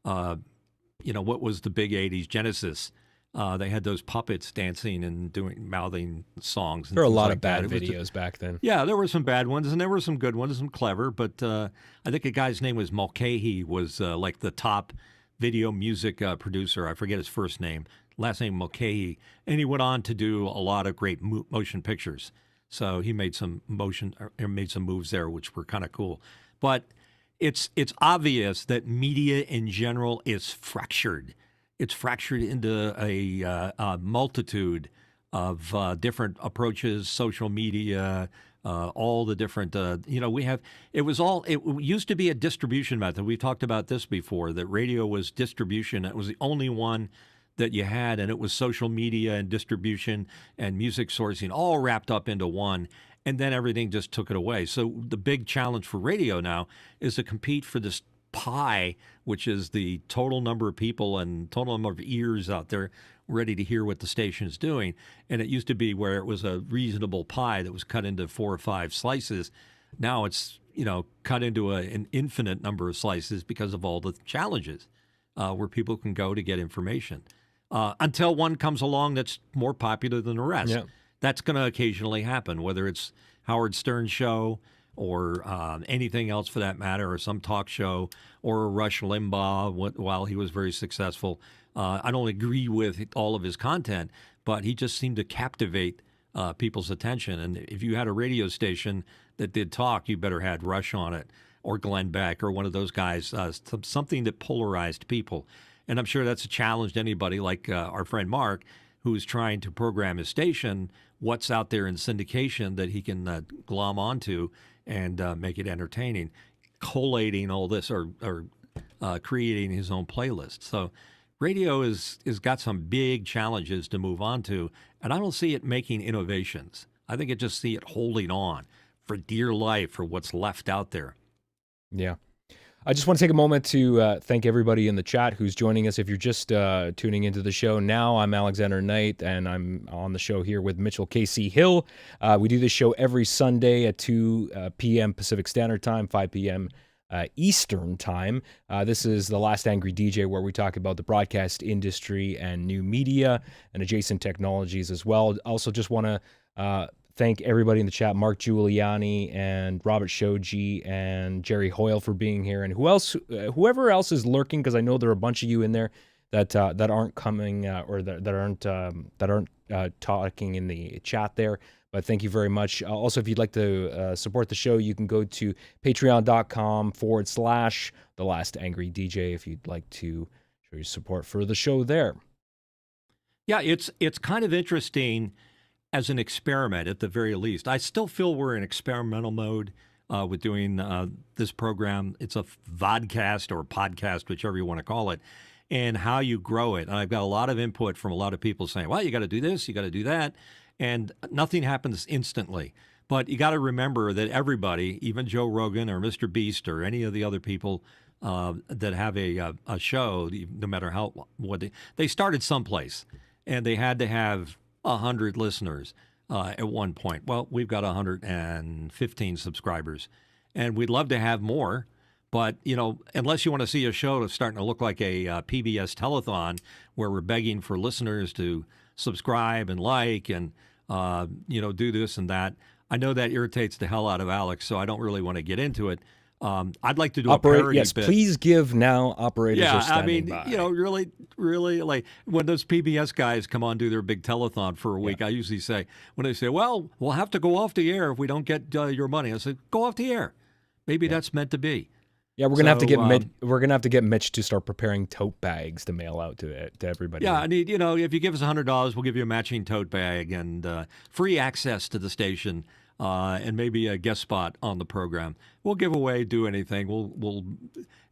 what was the big 80s? Genesis. They had those puppets dancing and mouthing songs. There were a lot of bad videos back then. Yeah, there were some bad ones, and there were some good ones, some clever. But I think a guy's name was Mulcahy, was like the top video music producer. I forget his first name. Last name Mulcahy. And he went on to do a lot of great motion pictures. So he made some moves there, which were kind of cool. But it's obvious that media in general is fractured. It's fractured into a multitude of different approaches, social media, all the different, it used to be a distribution method. We've talked about this before, that radio was distribution. It was the only one that you had, and it was social media and distribution and music sourcing all wrapped up into one. And then everything just took it away. So the big challenge for radio now is to compete for this pie, which is the total number of people and total number of ears out there ready to hear what the station is doing. And it used to be where it was a reasonable pie that was cut into 4 or 5 slices. Now it's, cut into an infinite number of slices because of all the challenges where people can go to get information. Until one comes along that's more popular than the rest. Yeah. That's going to occasionally happen, whether it's Howard Stern's show or anything else for that matter, or some talk show, or Rush Limbaugh while he was very successful. I don't agree with all of his content, but he just seemed to captivate people's attention. And if you had a radio station that did talk, you better had Rush on it, or Glenn Beck, or one of those guys, something that polarized people. And I'm sure that's a challenge to anybody like our friend Mark, who's trying to program his station, what's out there in syndication that he can glom onto and make it entertaining, collating all this or creating his own playlist. So radio is got some big challenges to move on to, and I don't see it making innovations. I think I just see it holding on for dear life for what's left out there. Yeah. I just want to take a moment to thank everybody in the chat who's joining us. If you're just tuning into the show now, I'm Alexander Knight, and I'm on the show here with Mitchell K.C. Hill. We do this show every Sunday at 2 p.m. Pacific Standard Time, 5 p.m. Eastern Time. This is The Last Angry DJ, where we talk about the broadcast industry and new media and adjacent technologies as well. Also, just want to thank everybody in the chat, Mark Giuliani and Robert Shoji and Jerry Hoyle for being here, and whoever else is lurking, because I know there are a bunch of you in there that aren't coming or that aren't talking in the chat there. But thank you very much. Also, if you'd like to support the show, you can go to patreon.com/The Last Angry DJ if you'd like to show your support for the show there. Yeah, it's kind of interesting as an experiment at the very least. I still feel we're in experimental mode with doing this program. It's a vodcast or podcast, whichever you want to call it, and how you grow it. And I've got a lot of input from a lot of people saying, well, you got to do this, you got to do that. And nothing happens instantly. But you got to remember that everybody, even Joe Rogan or Mr. Beast or any of the other people that have a show, no matter what they started someplace, and they had to have 100 listeners at one point. Well, we've got 115 subscribers, and we'd love to have more. But, unless you want to see a show that's starting to look like a PBS telethon where we're begging for listeners to subscribe and like and, do this and that. I know that irritates the hell out of Alex, so I don't really want to get into it. I'd like to do a parody yes, bit. Please give now. Operators are standing by. Really, like when those PBS guys come on do their big telethon for a week, I usually say, when they say, well, we'll have to go off the air if we don't get your money, I say, go off the air. Maybe that's meant to be. Yeah, we're gonna have to get we're gonna have to get Mitch to start preparing tote bags to mail out to everybody. Yeah, and if you give us $100, we'll give you a matching tote bag and free access to the station, and maybe a guest spot on the program. We'll give away, do anything.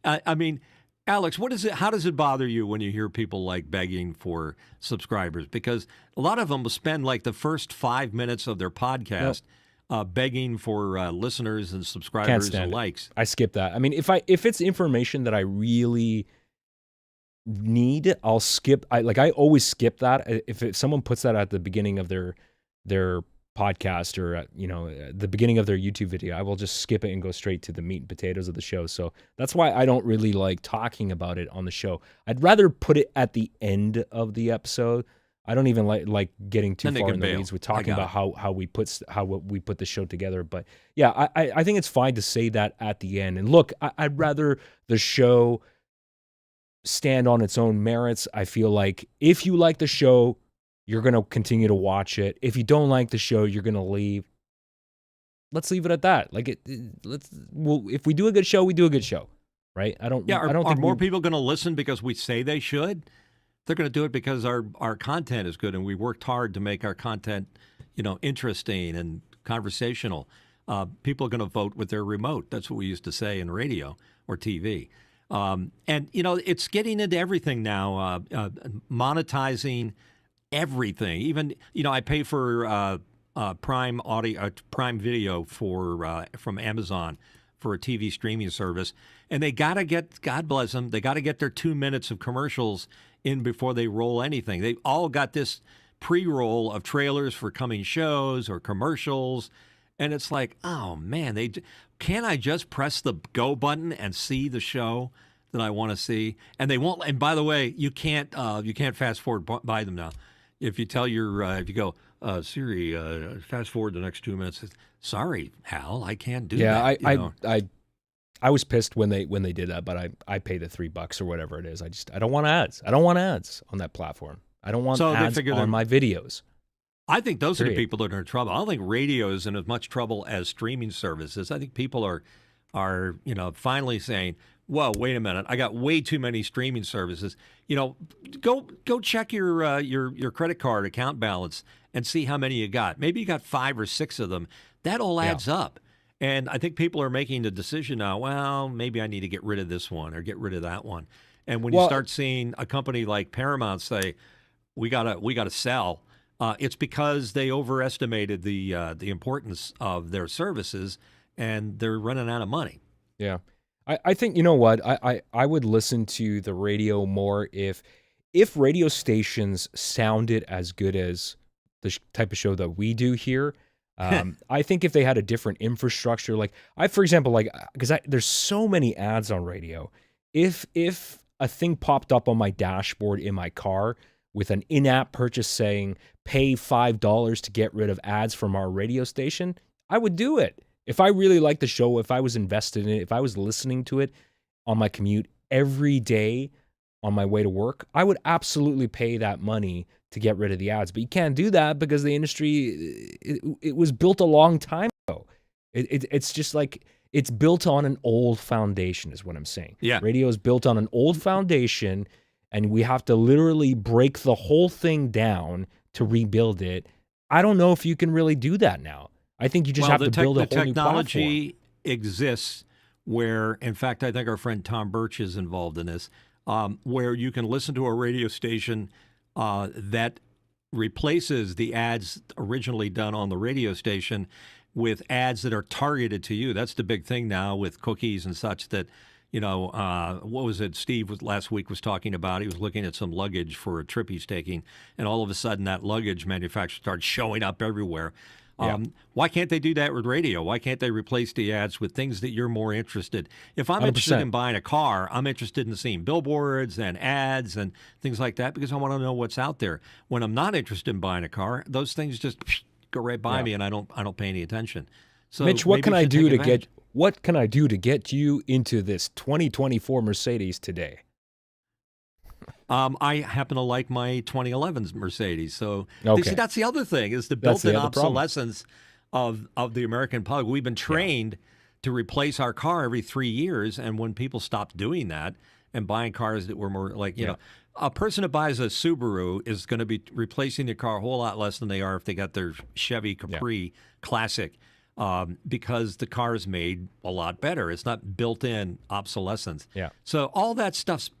I mean, Alex, what is it? How does it bother you when you hear people like begging for subscribers? Because a lot of them will spend like the first 5 minutes of their podcast. Yep. Begging for listeners and subscribers and likes. I skip that. I mean, if it's information that I really need, I'll skip. I always skip that. If someone puts that at the beginning of their podcast or the beginning of their YouTube video, I will just skip it and go straight to the meat and potatoes of the show. So that's why I don't really like talking about it on the show. I'd rather put it at the end of the episode. I don't even like getting too far in the weeds with talking about how we put the show together. But yeah, I think it's fine to say that at the end. And look, I'd rather the show stand on its own merits. I feel like if you like the show, you're going to continue to watch it. If you don't like the show, you're going to leave. Let's leave it at that. If we do a good show, we do a good show, right? I don't think more people going to listen because we say they should. They're going to do it because our content is good, and we worked hard to make our content, interesting and conversational. People are going to vote with their remote. That's what we used to say in radio or TV. And it's getting into everything now, monetizing everything. Even I pay for Prime Audio, Prime Video from Amazon for a TV streaming service, and they got to get, God bless them, they got to get their 2 minutes of commercials in before they roll anything. They've all got this pre-roll of trailers for coming shows or commercials, and it's like, oh man, can't I just press the go button and see the show that I want to see? And they won't. And by the way, you can't fast forward by them now. If you tell if you go, Siri, fast forward the next 2 minutes. Sorry, Hal, I can't do that. Yeah, I was pissed when they did that, but I pay the $3 or whatever it is. I don't want ads. I don't want ads on that platform. I don't want ads on my videos. I think those are the people that are in trouble. I don't think radio is in as much trouble as streaming services. I think people are finally saying, whoa, wait a minute, I got way too many streaming services. Go check your credit card account balance and see how many you got. Maybe you got 5 or 6 of them. That all adds up. And I think people are making the decision now, well, maybe I need to get rid of this one or get rid of that one. And when you start seeing a company like Paramount say, we gotta sell, it's because they overestimated the importance of their services, and they're running out of money. Yeah. I think, you know what, I would listen to the radio more if radio stations sounded as good as the type of show that we do here. I think if they had a different infrastructure, like for example, because there's so many ads on radio, if a thing popped up on my dashboard in my car with an in-app purchase saying pay $5 to get rid of ads from our radio station, I would do it. If I really liked the show, if I was invested in it, if I was listening to it on my commute every day on my way to work, I would absolutely pay that money to get rid of the ads. But you can't do that because the industry, it was built a long time ago. It's just like, it's built on an old foundation is what I'm saying. Yeah. Radio is built on an old foundation, and we have to literally break the whole thing down to rebuild it. I don't know if you can really do that now. I think you just have to build a whole new platform. The technology exists where, in fact, I think our friend Tom Birch is involved in this, where you can listen to a radio station that replaces the ads originally done on the radio station with ads that are targeted to you. That's the big thing now with cookies and such that, what was it Steve last week was talking about? He was looking at some luggage for a trip he's taking, and all of a sudden that luggage manufacturer starts showing up everywhere. Why can't they do that with radio? Why can't they replace the ads with things that you're more interested? If I'm 100%. Interested in buying a car, I'm interested in seeing billboards and ads and things like that because I want to know what's out there. When I'm not interested in buying a car, those things just go right by me, and I don't pay any attention. So Mitch, what can I do to get you into this 2024 Mercedes today? I happen to like my 2011 Mercedes. So okay. See, that's the other thing is the built-in obsolescence of the American public. We've been trained to replace our car every 3 years, and when people stopped doing that and buying cars that were more like, a person who buys a Subaru is going to be replacing their car a whole lot less than they are if they got their Chevy Capri Classic. Because the car is made a lot better. It's not built-in obsolescence. Yeah. So all that stuff's,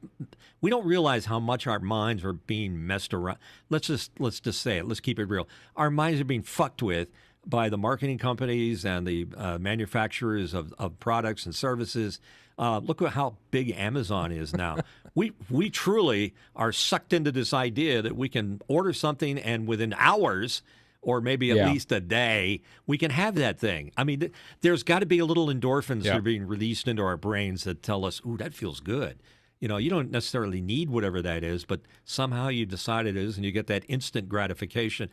we don't realize how much our minds are being messed around. Let's just say it. Let's keep it real. Our minds are being fucked with by the marketing companies and the manufacturers of products and services. Look at how big Amazon is now. We truly are sucked into this idea that we can order something and within hours or maybe at least a day, we can have that thing. I mean, there's got to be a little endorphins that are being released into our brains that tell us, ooh, that feels good. You don't necessarily need whatever that is, but somehow you decide it is, and you get that instant gratification.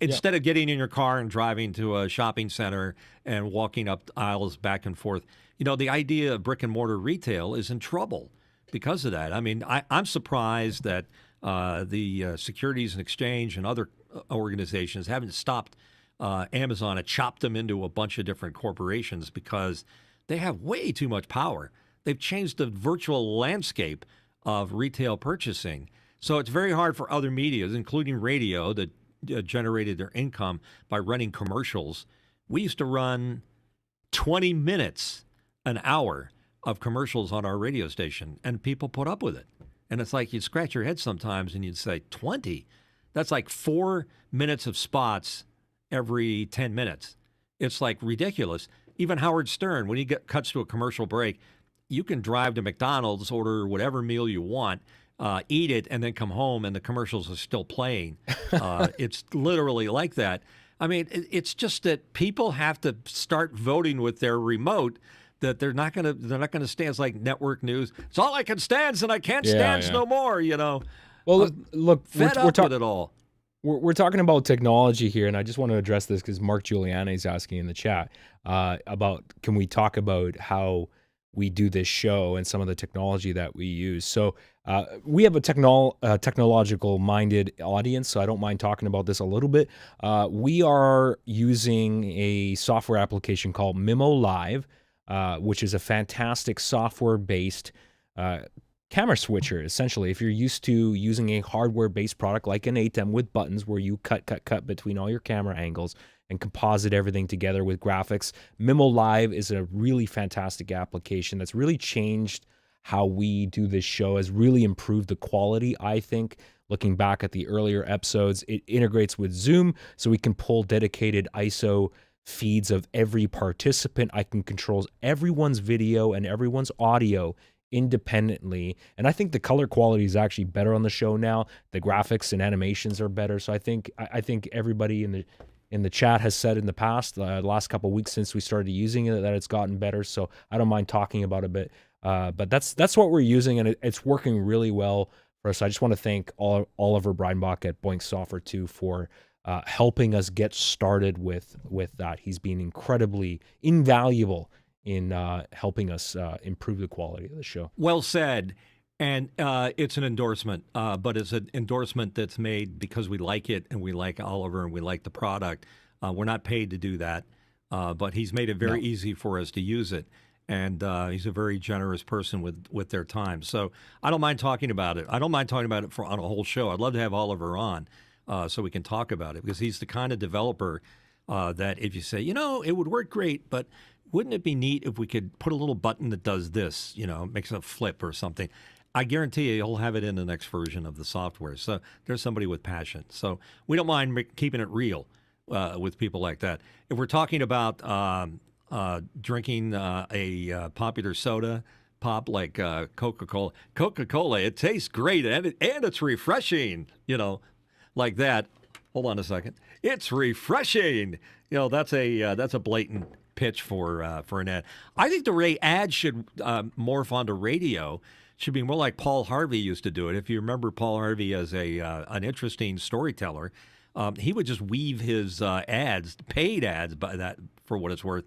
Instead of getting in your car and driving to a shopping center and walking up aisles back and forth, the idea of brick and mortar retail is in trouble because of that. I mean, I'm surprised that the Securities and Exchange and other organizations haven't stopped Amazon and chopped them into a bunch of different corporations because they have way too much power. They've changed the virtual landscape of retail purchasing. So it's very hard for other media, including radio, that generated their income by running commercials. We used to run 20 minutes an hour of commercials on our radio station, and people put up with it. And it's like you'd scratch your head sometimes and you'd say, 20? That's like 4 minutes of spots every 10 minutes. It's like ridiculous. Even Howard Stern, when he cuts to a commercial break, you can drive to McDonald's, order whatever meal you want, eat it, and then come home, and the commercials are still playing. It's literally like that. I mean, it's just that people have to start voting with their remote. That they're not gonna stand. It's like network news. It's all I can stand, and I can't stand no more. Well, look, fed up with it all. We're talking about technology here, and I just want to address this because Mark Giuliani is asking in the chat about can we talk about how we do this show and some of the technology that we use. So we have a technological-minded audience, so I don't mind talking about this a little bit. We are using a software application called Mimo Live. which is a fantastic software-based camera switcher. Essentially, if you're used to using a hardware-based product like an ATEM with buttons where you cut between all your camera angles and composite everything together with graphics, Mimo Live is a really fantastic application that's really changed how we do this show, has really improved the quality, I think. Looking back at the earlier episodes, it integrates with Zoom, so we can pull dedicated ISO feeds of every participant. I can control everyone's video and everyone's audio independently, and I think the color quality is actually better on the show now. The graphics and animations are better, so I think everybody in the chat has said in the past, the last couple of weeks since we started using it, that it's gotten better. So I don't mind talking about it a bit, but that's what we're using, and it's working really well for us. I just want to thank Oliver Breinbach at Boink Software too for helping us get started with that. He's been incredibly invaluable in helping us improve the quality of the show. Well said. And it's an endorsement, but it's an endorsement that's made because we like it and we like Oliver and we like the product. We're not paid to do that, but he's made it very easy for us to use it. And he's a very generous person with their time. So I don't mind talking about it. I don't mind talking about it on a whole show. I'd love to have Oliver on so we can talk about it, because he's the kind of developer that if you say, it would work great, but wouldn't it be neat if we could put a little button that does this, makes a flip or something? I guarantee you he'll have it in the next version of the software. So there's somebody with passion. So we don't mind keeping it real with people like that. If we're talking about drinking a popular soda pop like Coca-Cola, it tastes great and it's refreshing, like that. Hold on a second. It's refreshing. That's a blatant pitch for an ad. I think the ad should morph onto radio. Should be more like Paul Harvey used to do it. If you remember Paul Harvey as an interesting storyteller, he would just weave his ads, paid ads by that for what it's worth,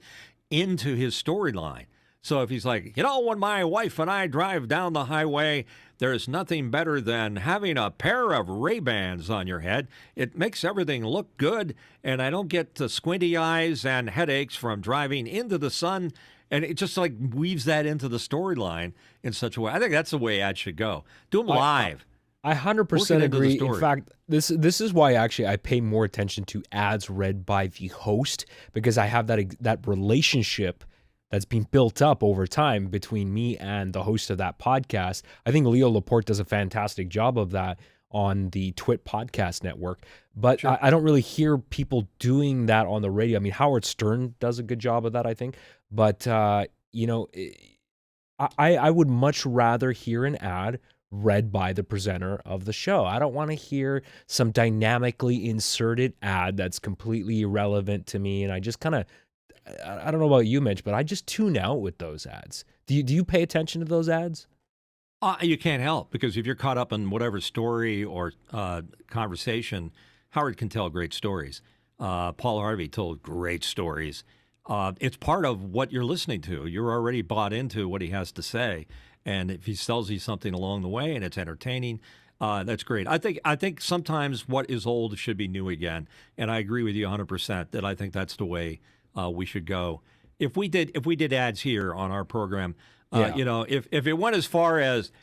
into his storyline. So if he's like, when my wife and I drive down the highway, there's nothing better than having a pair of Ray-Bans on your head. It makes everything look good, and I don't get squinty eyes and headaches from driving into the sun. And it just like weaves that into the storyline in such a way. I think that's the way ads should go. Do them live. I 100% agree. In fact, this is why actually I pay more attention to ads read by the host, because I have that relationship that's been built up over time between me and the host of that podcast. I think Leo Laporte does a fantastic job of that on the Twit podcast network, but sure. I don't really hear people doing that on the radio. I mean, Howard Stern does a good job of that, I think, but I would much rather hear an ad read by the presenter of the show. I don't want to hear some dynamically inserted ad that's completely irrelevant to me, and I just kind of, I don't know about you, Mitch, but I just tune out with those ads. Do you pay attention to those ads? You can't help, because if you're caught up in whatever story or conversation, Howard can tell great stories. Paul Harvey told great stories. It's part of what you're listening to. You're already bought into what he has to say, and if he sells you something along the way and it's entertaining, that's great. I think sometimes what is old should be new again, and I agree with you 100% that I think that's the way we should go. If we did ads here on our program. If it went as far as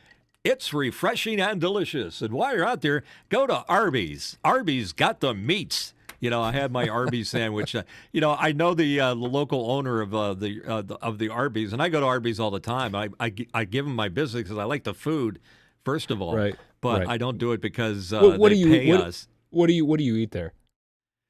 it's refreshing and delicious, and while you're out there, go to Arby's. Arby's got the meats. I had my Arby's sandwich. I know the local owner of the Arby's, and I go to Arby's all the time. I give him my business because I like the food, first of all. Right. But right. I don't do it because they pay us. What do you eat there?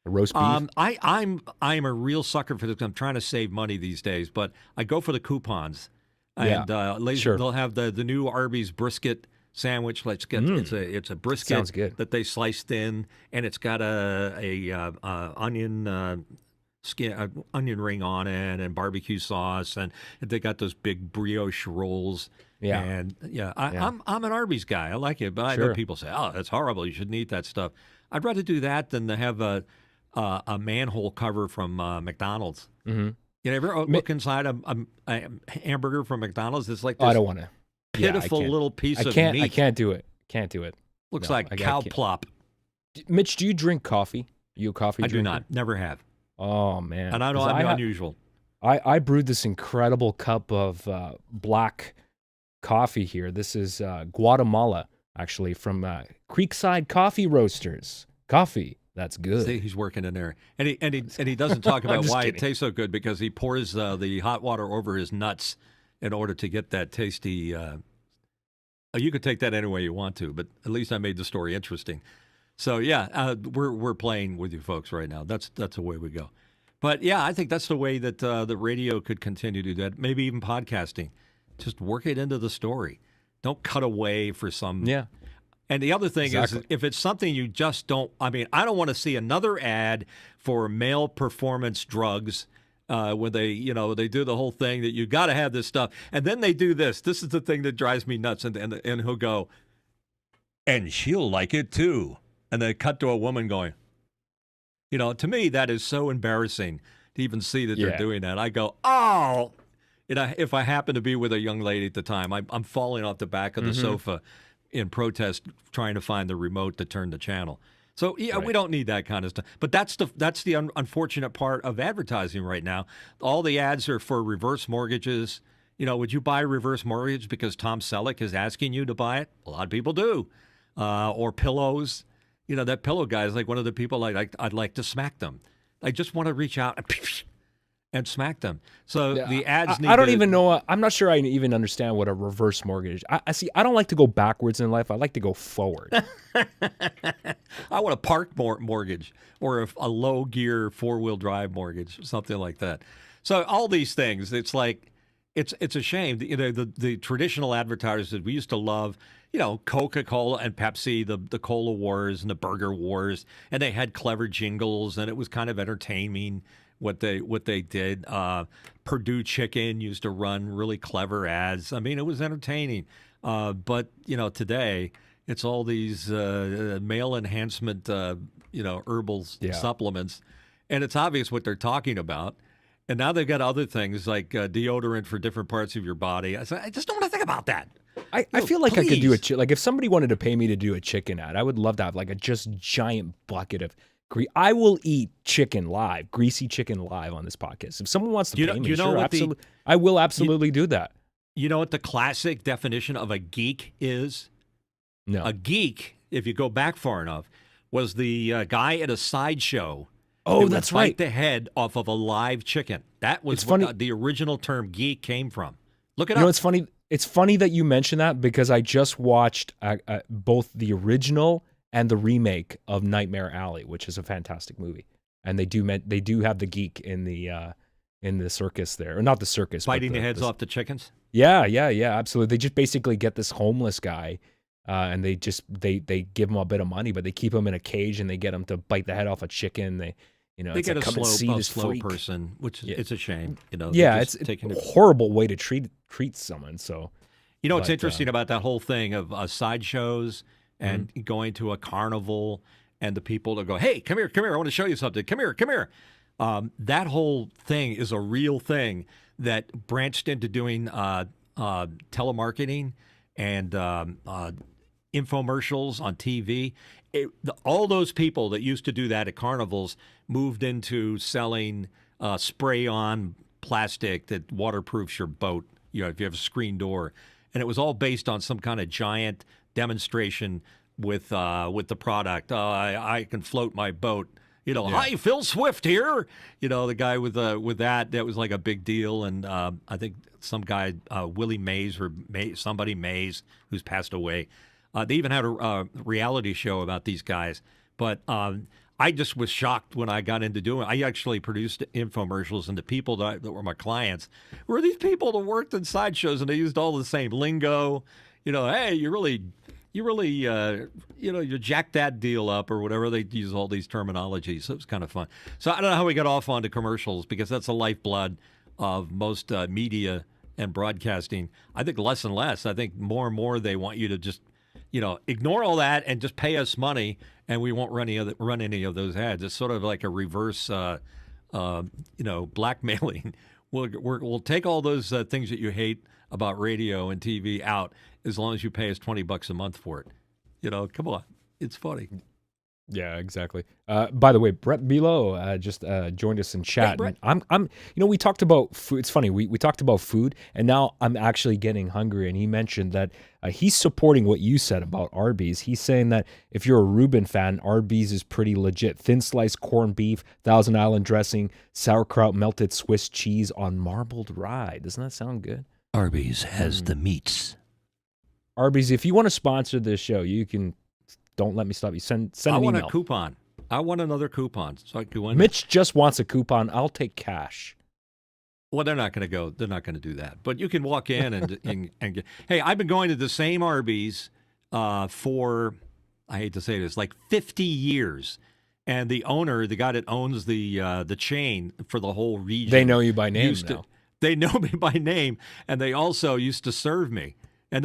A roast beef? I'm a real sucker for this. I'm trying to save money these days, but I go for the coupons. And they'll have the new Arby's brisket sandwich. Let's get it's a brisket that they sliced in, and it's got a onion onion ring on it and barbecue sauce, and they got those big brioche rolls. Yeah, and I'm an Arby's guy. I like it, but I know people say, "Oh, that's horrible. You shouldn't eat that stuff." I'd rather do that than to have a manhole cover from McDonald's. Mm-hmm. You ever look inside a hamburger from McDonald's? It's like this I don't want to. Pitiful little piece of meat. I can't do it. Can't do it. Looks like cow plop. Mitch, do you drink coffee? You a coffee drinker? I do not. Never have. Oh, man. And I know I'm unusual. I brewed this incredible cup of black coffee here. This is Guatemala, actually, from Creekside Coffee Roasters. Coffee, that's good. See, he's working in there, and he doesn't talk about why kidding. it tastes so good because he pours the hot water over his nuts in order to get that tasty. You could take that any way you want to, but at least I made the story interesting. So yeah, we're playing with you folks right now. That's the way we go. But yeah, I think that's the way that the radio could continue to do that. Maybe even podcasting. Just work it into the story. Don't cut away for some. Yeah. And the other thing is, if it's something you just don't, I mean, I don't want to see another ad for male performance drugs when they do the whole thing that you got to have this stuff. And then they do this. This is the thing that drives me nuts. And he'll go, and she'll like it too. And they cut to a woman going, to me, that is so embarrassing to even see that they're doing that. I go, oh. If I happen to be with a young lady at the time, I'm falling off the back of the sofa in protest, trying to find the remote to turn the channel. So yeah, we don't need that kind of stuff. But that's the unfortunate part of advertising right now. All the ads are for reverse mortgages. Would you buy a reverse mortgage because Tom Selleck is asking you to buy it? A lot of people do. Or pillows. That pillow guy is like one of the people I'd like to smack them. I just want to reach out and smack them. So the ads need I don't even know. I'm not sure I even understand what a reverse mortgage is. I see. I don't like to go backwards in life. I like to go forward. I want a park mortgage or a low gear 4-wheel drive mortgage, something like that. So all these things, it's like, it's a shame. The traditional advertisers that we used to love, Coca-Cola and Pepsi, the cola wars and the burger wars, and they had clever jingles and it was kind of entertaining. What they did. Purdue Chicken used to run really clever ads. I mean, it was entertaining. But today it's all these male enhancement, herbal supplements, and it's obvious what they're talking about. And now they've got other things like deodorant for different parts of your body. I just don't want to think about that. I feel like I could do if somebody wanted to pay me to do a chicken ad, I would love to have like a just giant bucket of. I will eat chicken live, greasy chicken live on this podcast. If someone wants to pay me, sure, absolutely, I will absolutely do that. You know what the classic definition of a geek is? No. A geek, if you go back far enough, was the guy at a sideshow. Oh, that's right. Bite the head off of a live chicken. That was what the original term geek came from. Look it up. It's funny. It's funny that you mention that because I just watched both the original and the remake of Nightmare Alley, which is a fantastic movie, and they do have the geek in the circus there, or not the circus, biting the heads off the chickens. Yeah, absolutely. They just basically get this homeless guy, and they give him a bit of money, but they keep him in a cage and they get him to bite the head off a chicken. They get a slow person, which it's a shame. It's a horrible way to treat someone. So what's interesting about that whole thing of sideshows. And going to a carnival and the people that go, hey, come here, I want to show you something. Come here. That whole thing is a real thing that branched into doing telemarketing and infomercials on TV. All those people that used to do that at carnivals moved into selling spray-on plastic that waterproofs your boat, if you have a screen door. And it was all based on some kind of giant demonstration with the product. I can float my boat. Hi, Phil Swift here. The guy with that was like a big deal. And I think some guy, Willie Mays or somebody Mays, who's passed away. They even had a reality show about these guys. But I just was shocked when I got into doing it. I actually produced infomercials, and the people that were my clients were these people that worked in sideshows, and they used all the same lingo. Hey, you jacked that deal up or whatever. They use all these terminologies. So it was kind of fun. So I don't know how we got off onto commercials because that's the lifeblood of most media and broadcasting. I think less and less. I think more and more they want you to just, ignore all that and just pay us money and we won't run any of those ads. It's sort of like a reverse, blackmailing. We'll take all those things that you hate about radio and TV out as long as you pay us $20 a month for it. Come on. It's funny. Yeah, exactly. By the way, Brett Below just joined us in chat. Hey, Brett. And we talked about food. It's funny. We talked about food, and now I'm actually getting hungry. And he mentioned that he's supporting what you said about Arby's. He's saying that if you're a Reuben fan, Arby's is pretty legit. Thin sliced corned beef, Thousand Island dressing, sauerkraut, melted Swiss cheese on marbled rye. Doesn't that sound good? Arby's has the meats. Arby's, if you want to sponsor this show, you can. Don't let me stop you. Send an email. I want a coupon. I want another coupon. So I can go in. Mitch just wants a coupon. I'll take cash. Well, they're not going to go. They're not going to do that. But you can walk in and get. Hey, I've been going to the same Arby's for, I hate to say this, like 50 years. And the owner, the guy that owns the chain for the whole region, they know you by name now. They know me by name, and they also used to serve me. And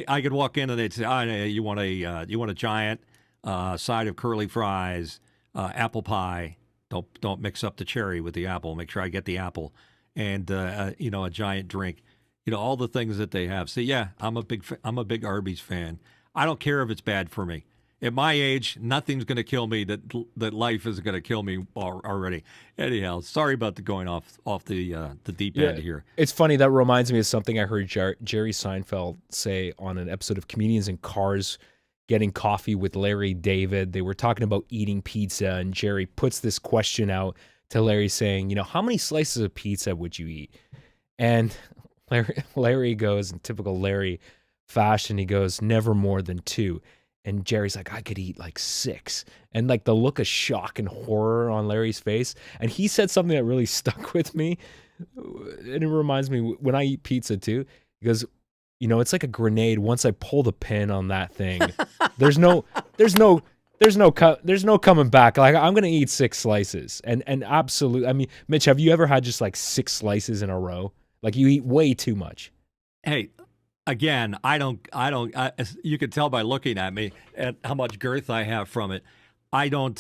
I could walk in and they'd say, "Oh, you want a giant side of curly fries, apple pie. Don't mix up the cherry with the apple. Make sure I get the apple, and a giant drink. All the things that they have. So yeah, I'm a big Arby's fan. I don't care if it's bad for me. At my age, nothing's going to kill me. That life is going to kill me already. Anyhow, sorry about the going off the deep end here. It's funny. That reminds me of something I heard Jerry Seinfeld say on an episode of Comedians in Cars Getting Coffee with Larry David. They were talking about eating pizza, and Jerry puts this question out to Larry saying, how many slices of pizza would you eat? And Larry goes, in typical Larry fashion, he goes, never more than 2. And Jerry's like, I could eat like 6. And like the look of shock and horror on Larry's face. And he said something that really stuck with me. And it reminds me when I eat pizza too. He goes, it's like a grenade. Once I pull the pin on that thing, there's no coming back. Like I'm going to eat 6 slices. And absolutely, I mean, Mitch, have you ever had just like 6 slices in a row? Like you eat way too much. Hey, again, I don't. You can tell by looking at me at how much girth I have from it. I don't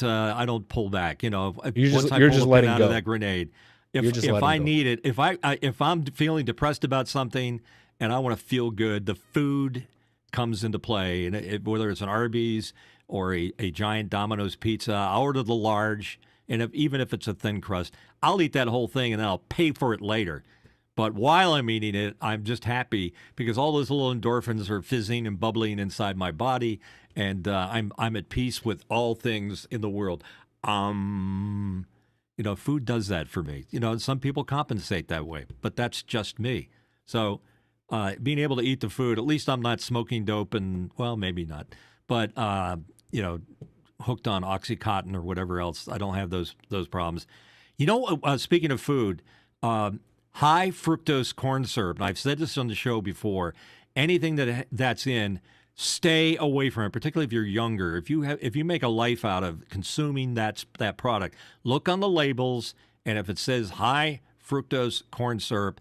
pull back. You're just letting out go of that grenade. If I need it, if I'm feeling depressed about something and I want to feel good, the food comes into play. And whether it's an Arby's or a giant Domino's pizza, I'll order the large. And even if it's a thin crust, I'll eat that whole thing and then I'll pay for it later. But while I'm eating it, I'm just happy because all those little endorphins are fizzing and bubbling inside my body, and I'm at peace with all things in the world. Food does that for me. Some people compensate that way, but that's just me. So being able to eat the food, at least I'm not smoking dope and, well, maybe not, but hooked on Oxycontin or whatever else. I don't have those problems. Speaking of food. High fructose corn syrup, and I've said this on the show before, anything that's in, stay away from it, particularly if you're younger. If you make a life out of consuming that product, look on the labels, and if it says high fructose corn syrup,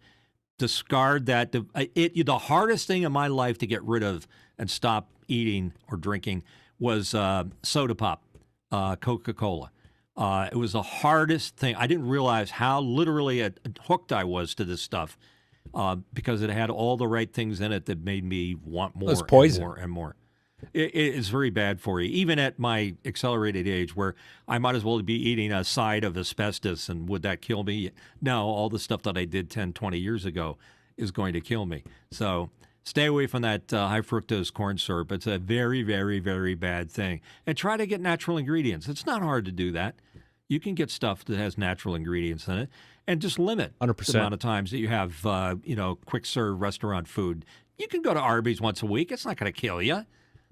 discard that. The hardest thing in my life to get rid of and stop eating or drinking was soda pop, Coca-Cola. It was the hardest thing. I didn't realize how literally hooked I was to this stuff because it had all the right things in it that made me want more and more and more. It's very bad for you, even at my accelerated age where I might as well be eating a side of asbestos, and would that kill me? No, all the stuff that I did 10, 20 years ago is going to kill me. So stay away from that high fructose corn syrup. It's a very, very, very bad thing. And try to get natural ingredients. It's not hard to do that. You can get stuff that has natural ingredients in it, and just limit 100%. the amount of times that you have, quick serve restaurant food. You can go to Arby's once a week. It's not going to kill you.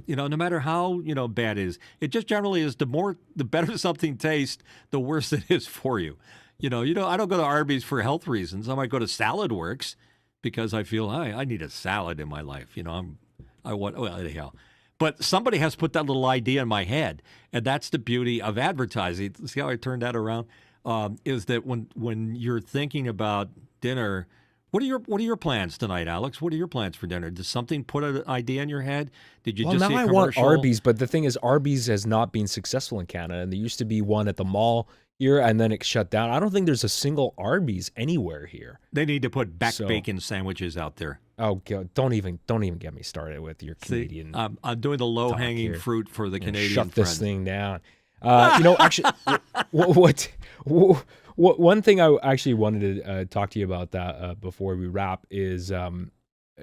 No matter how, bad it is. It just generally is the better something tastes, the worse it is for you. I don't go to Arby's for health reasons. I might go to Salad Works because I feel, I need a salad in my life. Anyhow. But somebody has put that little idea in my head, and that's the beauty of advertising. See how I turned that around? Is that when you're thinking about dinner, what are your plans tonight, Alex? What are your plans for dinner? Does something put an idea in your head? Did you just see a commercial? Now I want Arby's, but the thing is, Arby's has not been successful in Canada, and there used to be one at the mall here, and then it shut down. I don't think there's a single Arby's anywhere here. They need to put back bacon sandwiches out there. Oh, God, don't even get me started with your Canadian. I'm doing the low-hanging fruit for the Canadian Shut this thing down. Actually, one thing I actually wanted to talk to you about that before we wrap is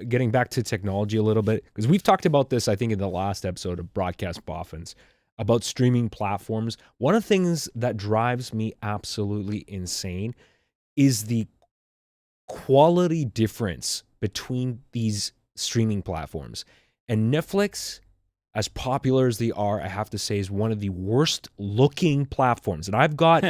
getting back to technology a little bit, because we've talked about this, I think, in the last episode of Broadcast Boffins about streaming platforms. One of the things that drives me absolutely insane is the quality difference between these streaming platforms. And Netflix, as popular as they are, I have to say, is one of the worst looking platforms. And I've got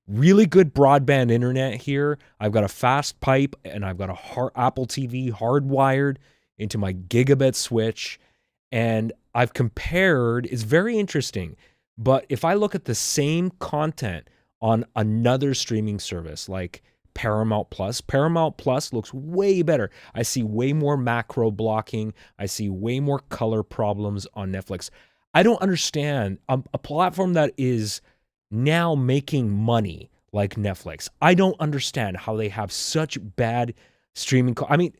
really good broadband internet here. I've got a fast pipe, and I've got a Apple TV hardwired into my gigabit switch. And I've compared, it's very interesting. But if I look at the same content on another streaming service like Paramount Plus looks way better. I see way more macro blocking. I see way more color problems on Netflix. I don't understand a platform that is now making money like Netflix. I don't understand how they have such bad streaming. I mean,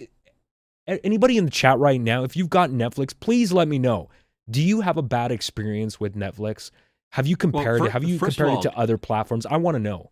anybody in the chat right now, if you've got Netflix, please let me know. Do you have a bad experience with Netflix? Have you compared it? Have you compared it to other platforms? I want to know.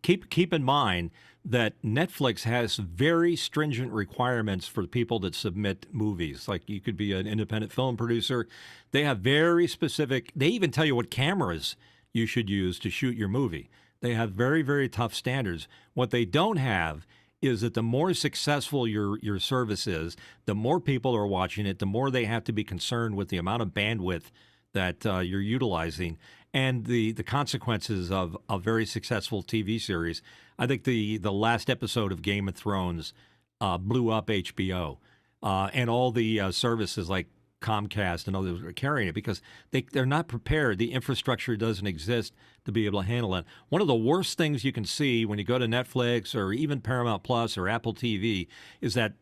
Keep in mind that Netflix has very stringent requirements for people that submit movies. Like, you could be an independent film producer. They have very specific, they even tell you what cameras you should use to shoot your movie. They have very, very tough standards. What they don't have is that the more successful your service is, the more people are watching it, the more they have to be concerned with the amount of bandwidth that you're utilizing and the consequences of a very successful TV series. I think the last episode of Game of Thrones blew up HBO and all the services like Comcast and others are carrying it because they're not prepared. The infrastructure doesn't exist to be able to handle it. One of the worst things you can see when you go to Netflix or even Paramount Plus or Apple TV is that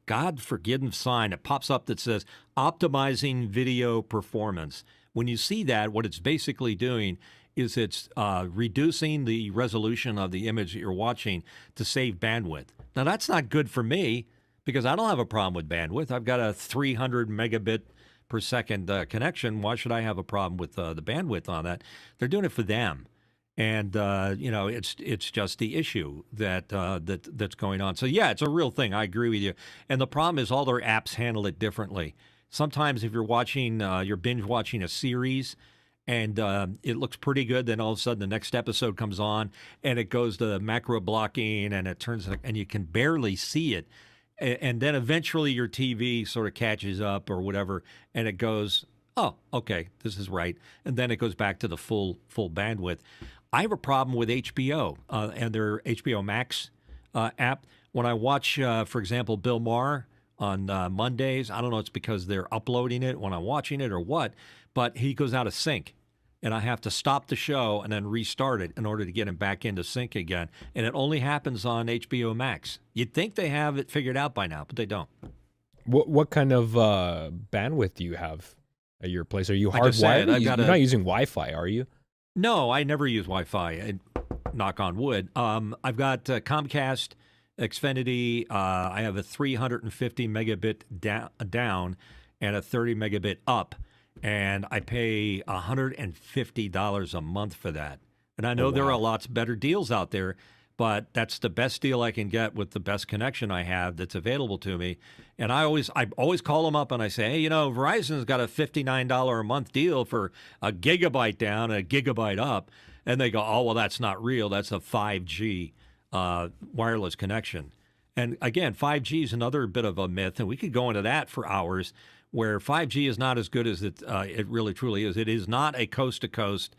God-forgiven sign that pops up that says optimizing video performance. When you see that, what it's basically doing is it's reducing the resolution of the image that you're watching to save bandwidth. Now, that's not good for me because I don't have a problem with bandwidth. I've got a 300 megabit per second connection. Why should I have a problem with the bandwidth on that? They're doing it for them. And, it's just the issue that's going on. So, yeah, it's a real thing. I agree with you. And the problem is all their apps handle it differently. Sometimes if you're watching, you're binge watching a series and it looks pretty good, then all of a sudden the next episode comes on and it goes to macro blocking and it turns and you can barely see it. And then eventually your TV sort of catches up or whatever and it goes, oh, okay, this is right. And then it goes back to the full bandwidth. I have a problem with HBO and their HBO Max app. When I watch, for example, Bill Maher on Mondays, I don't know if it's because they're uploading it when I'm watching it or what, but he goes out of sync. And I have to stop the show and then restart it in order to get him back into sync again. And it only happens on HBO Max. You'd think they have it figured out by now, but they don't. What kind of bandwidth do you have at your place? Are you hardwired? You're not using Wi-Fi, are you? No, I never use Wi-Fi. Knock on wood. I've got Comcast, Xfinity. I have a 350 megabit down and a 30 megabit up. And I pay $150 a month for that. And I know there are lots better deals out there, but that's the best deal I can get with the best connection I have that's available to me. And I always call them up and I say, hey, Verizon's got a $59 a month deal for a gigabyte down and a gigabyte up. And they go, oh, well, that's not real. That's a 5G wireless connection. And again, 5G is another bit of a myth, and we could go into that for hours, where 5G is not as good as it really truly is. It is not a coast-to-coast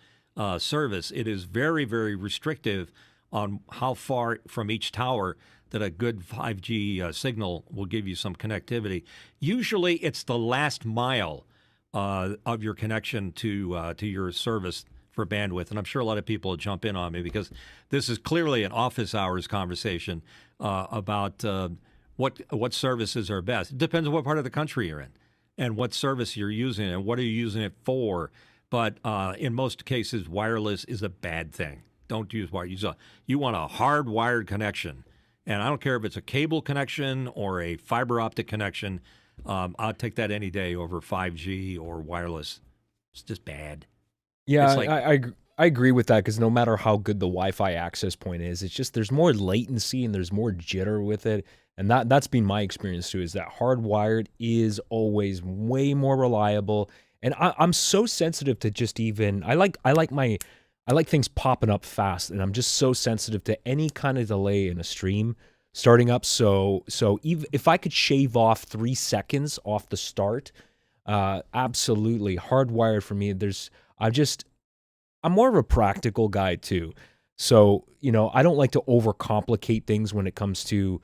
service. It is very, very restrictive on how far from each tower that a good 5G signal will give you some connectivity. Usually it's the last mile of your connection to your service for bandwidth. And I'm sure a lot of people will jump in on me because this is clearly an office hours conversation about what services are best. It depends on what part of the country you're in and what service you're using and what are you using it for. But in most cases, wireless is a bad thing. Don't use wireless. You want a hardwired connection. And I don't care if it's a cable connection or a fiber optic connection. I'll take that any day over 5G or wireless. It's just bad. Yeah, I agree with that because no matter how good the Wi-Fi access point is, it's just there's more latency and there's more jitter with it. And that's been my experience too, is that hardwired is always way more reliable. And I'm so sensitive to just even I like things popping up fast, and I'm just so sensitive to any kind of delay in a stream starting up. So even if I could shave off 3 seconds off the start, absolutely hardwired for me. I'm more of a practical guy too. So, I don't like to overcomplicate things when it comes to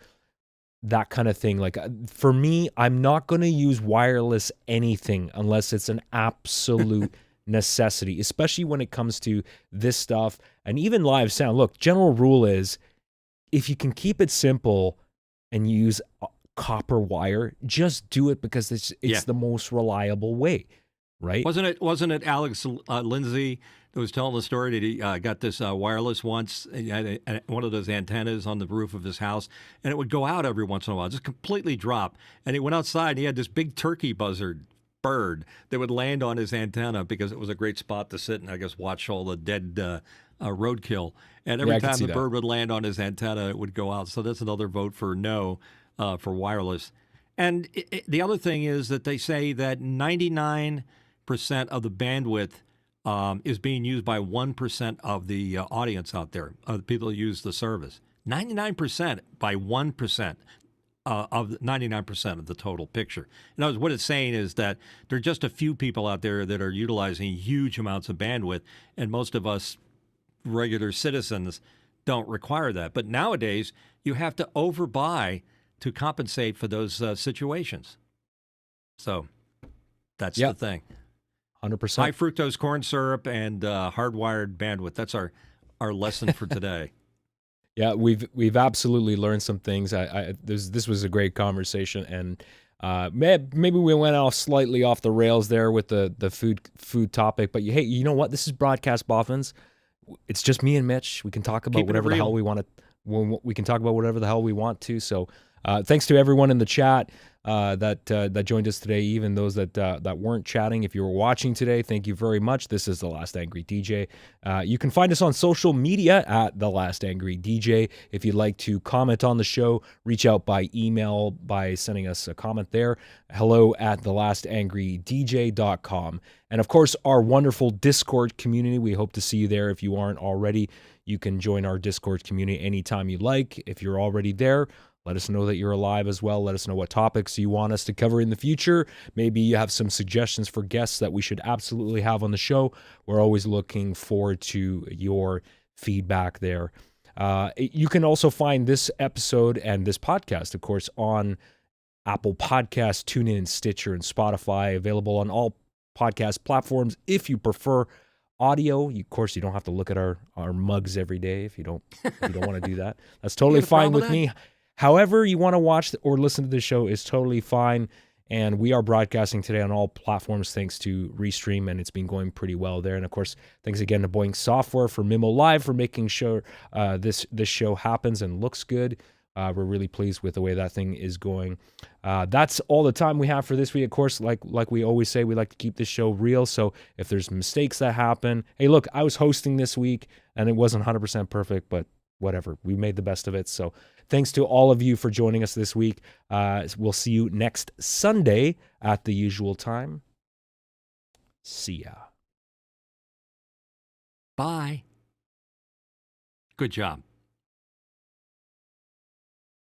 that kind of thing. Like for me, I'm not going to use wireless anything unless it's an absolute necessity, especially when it comes to this stuff and even live sound. Look, general rule is if you can keep it simple and use copper wire, just do it because it's the most reliable way, right? Wasn't it Alex Lindsay that was telling the story that he got this wireless once, and he had one of those antennas on the roof of his house, and it would go out every once in a while, just completely drop. And he went outside, and he had this big turkey buzzard bird that would land on his antenna because it was a great spot to sit and, I guess, watch all the dead roadkill. And every time the bird would land on his antenna, it would go out. So that's another vote for no for wireless. And the other thing is that they say that 99% of the bandwidth is being used by 1% of the audience out there, the people who use the service. 99% by 1% of 99% of the total picture. In other words, what it's saying is that there are just a few people out there that are utilizing huge amounts of bandwidth, and most of us regular citizens don't require that. But nowadays, you have to overbuy to compensate for those situations. So that's the thing. 100%. High fructose corn syrup and hardwired bandwidth. That's our lesson for today. Yeah, we've absolutely learned some things. This was a great conversation, and maybe we went slightly off the rails there with the food topic. But hey, you know what? This is Broadcast Boffins. It's just me and Mitch. We can talk about whatever the hell we want to. We can talk about whatever the hell we want to. So, thanks to everyone in the chat that joined us today, even those that weren't chatting. If you were watching today, thank you very much. This is The Last Angry DJ. You can find us on social media at The Last Angry DJ. If you'd like to comment on the show, reach out by email by sending us a comment there. hello@thelastangrydj.com. And of course, our wonderful Discord community. We hope to see you there. If you aren't already, you can join our Discord community anytime you like. If you're already there, let us know that you're alive as well. Let us know what topics you want us to cover in the future. Maybe you have some suggestions for guests that we should absolutely have on the show. We're always looking forward to your feedback there. You can also find this episode and this podcast, of course, on Apple Podcasts, TuneIn, Stitcher, and Spotify, available on all podcast platforms. If you prefer audio, of course, you don't have to look at our mugs every day if you don't want to do that. That's totally fine with me. However you want to watch or listen to the show is totally fine. And we are broadcasting today on all platforms thanks to Restream, and it's been going pretty well there. And of course, thanks again to Boeing Software for Mimo Live for making sure this show happens and looks good. We're really pleased with the way that thing is going. That's all the time we have for this week. Of course, like we always say, we like to keep this show real. So if there's mistakes that happen, hey, look, I was hosting this week and it wasn't 100% perfect, but whatever. We made the best of it. So thanks to all of you for joining us this week. We'll see you next Sunday at the usual time. See ya. Bye. Good job.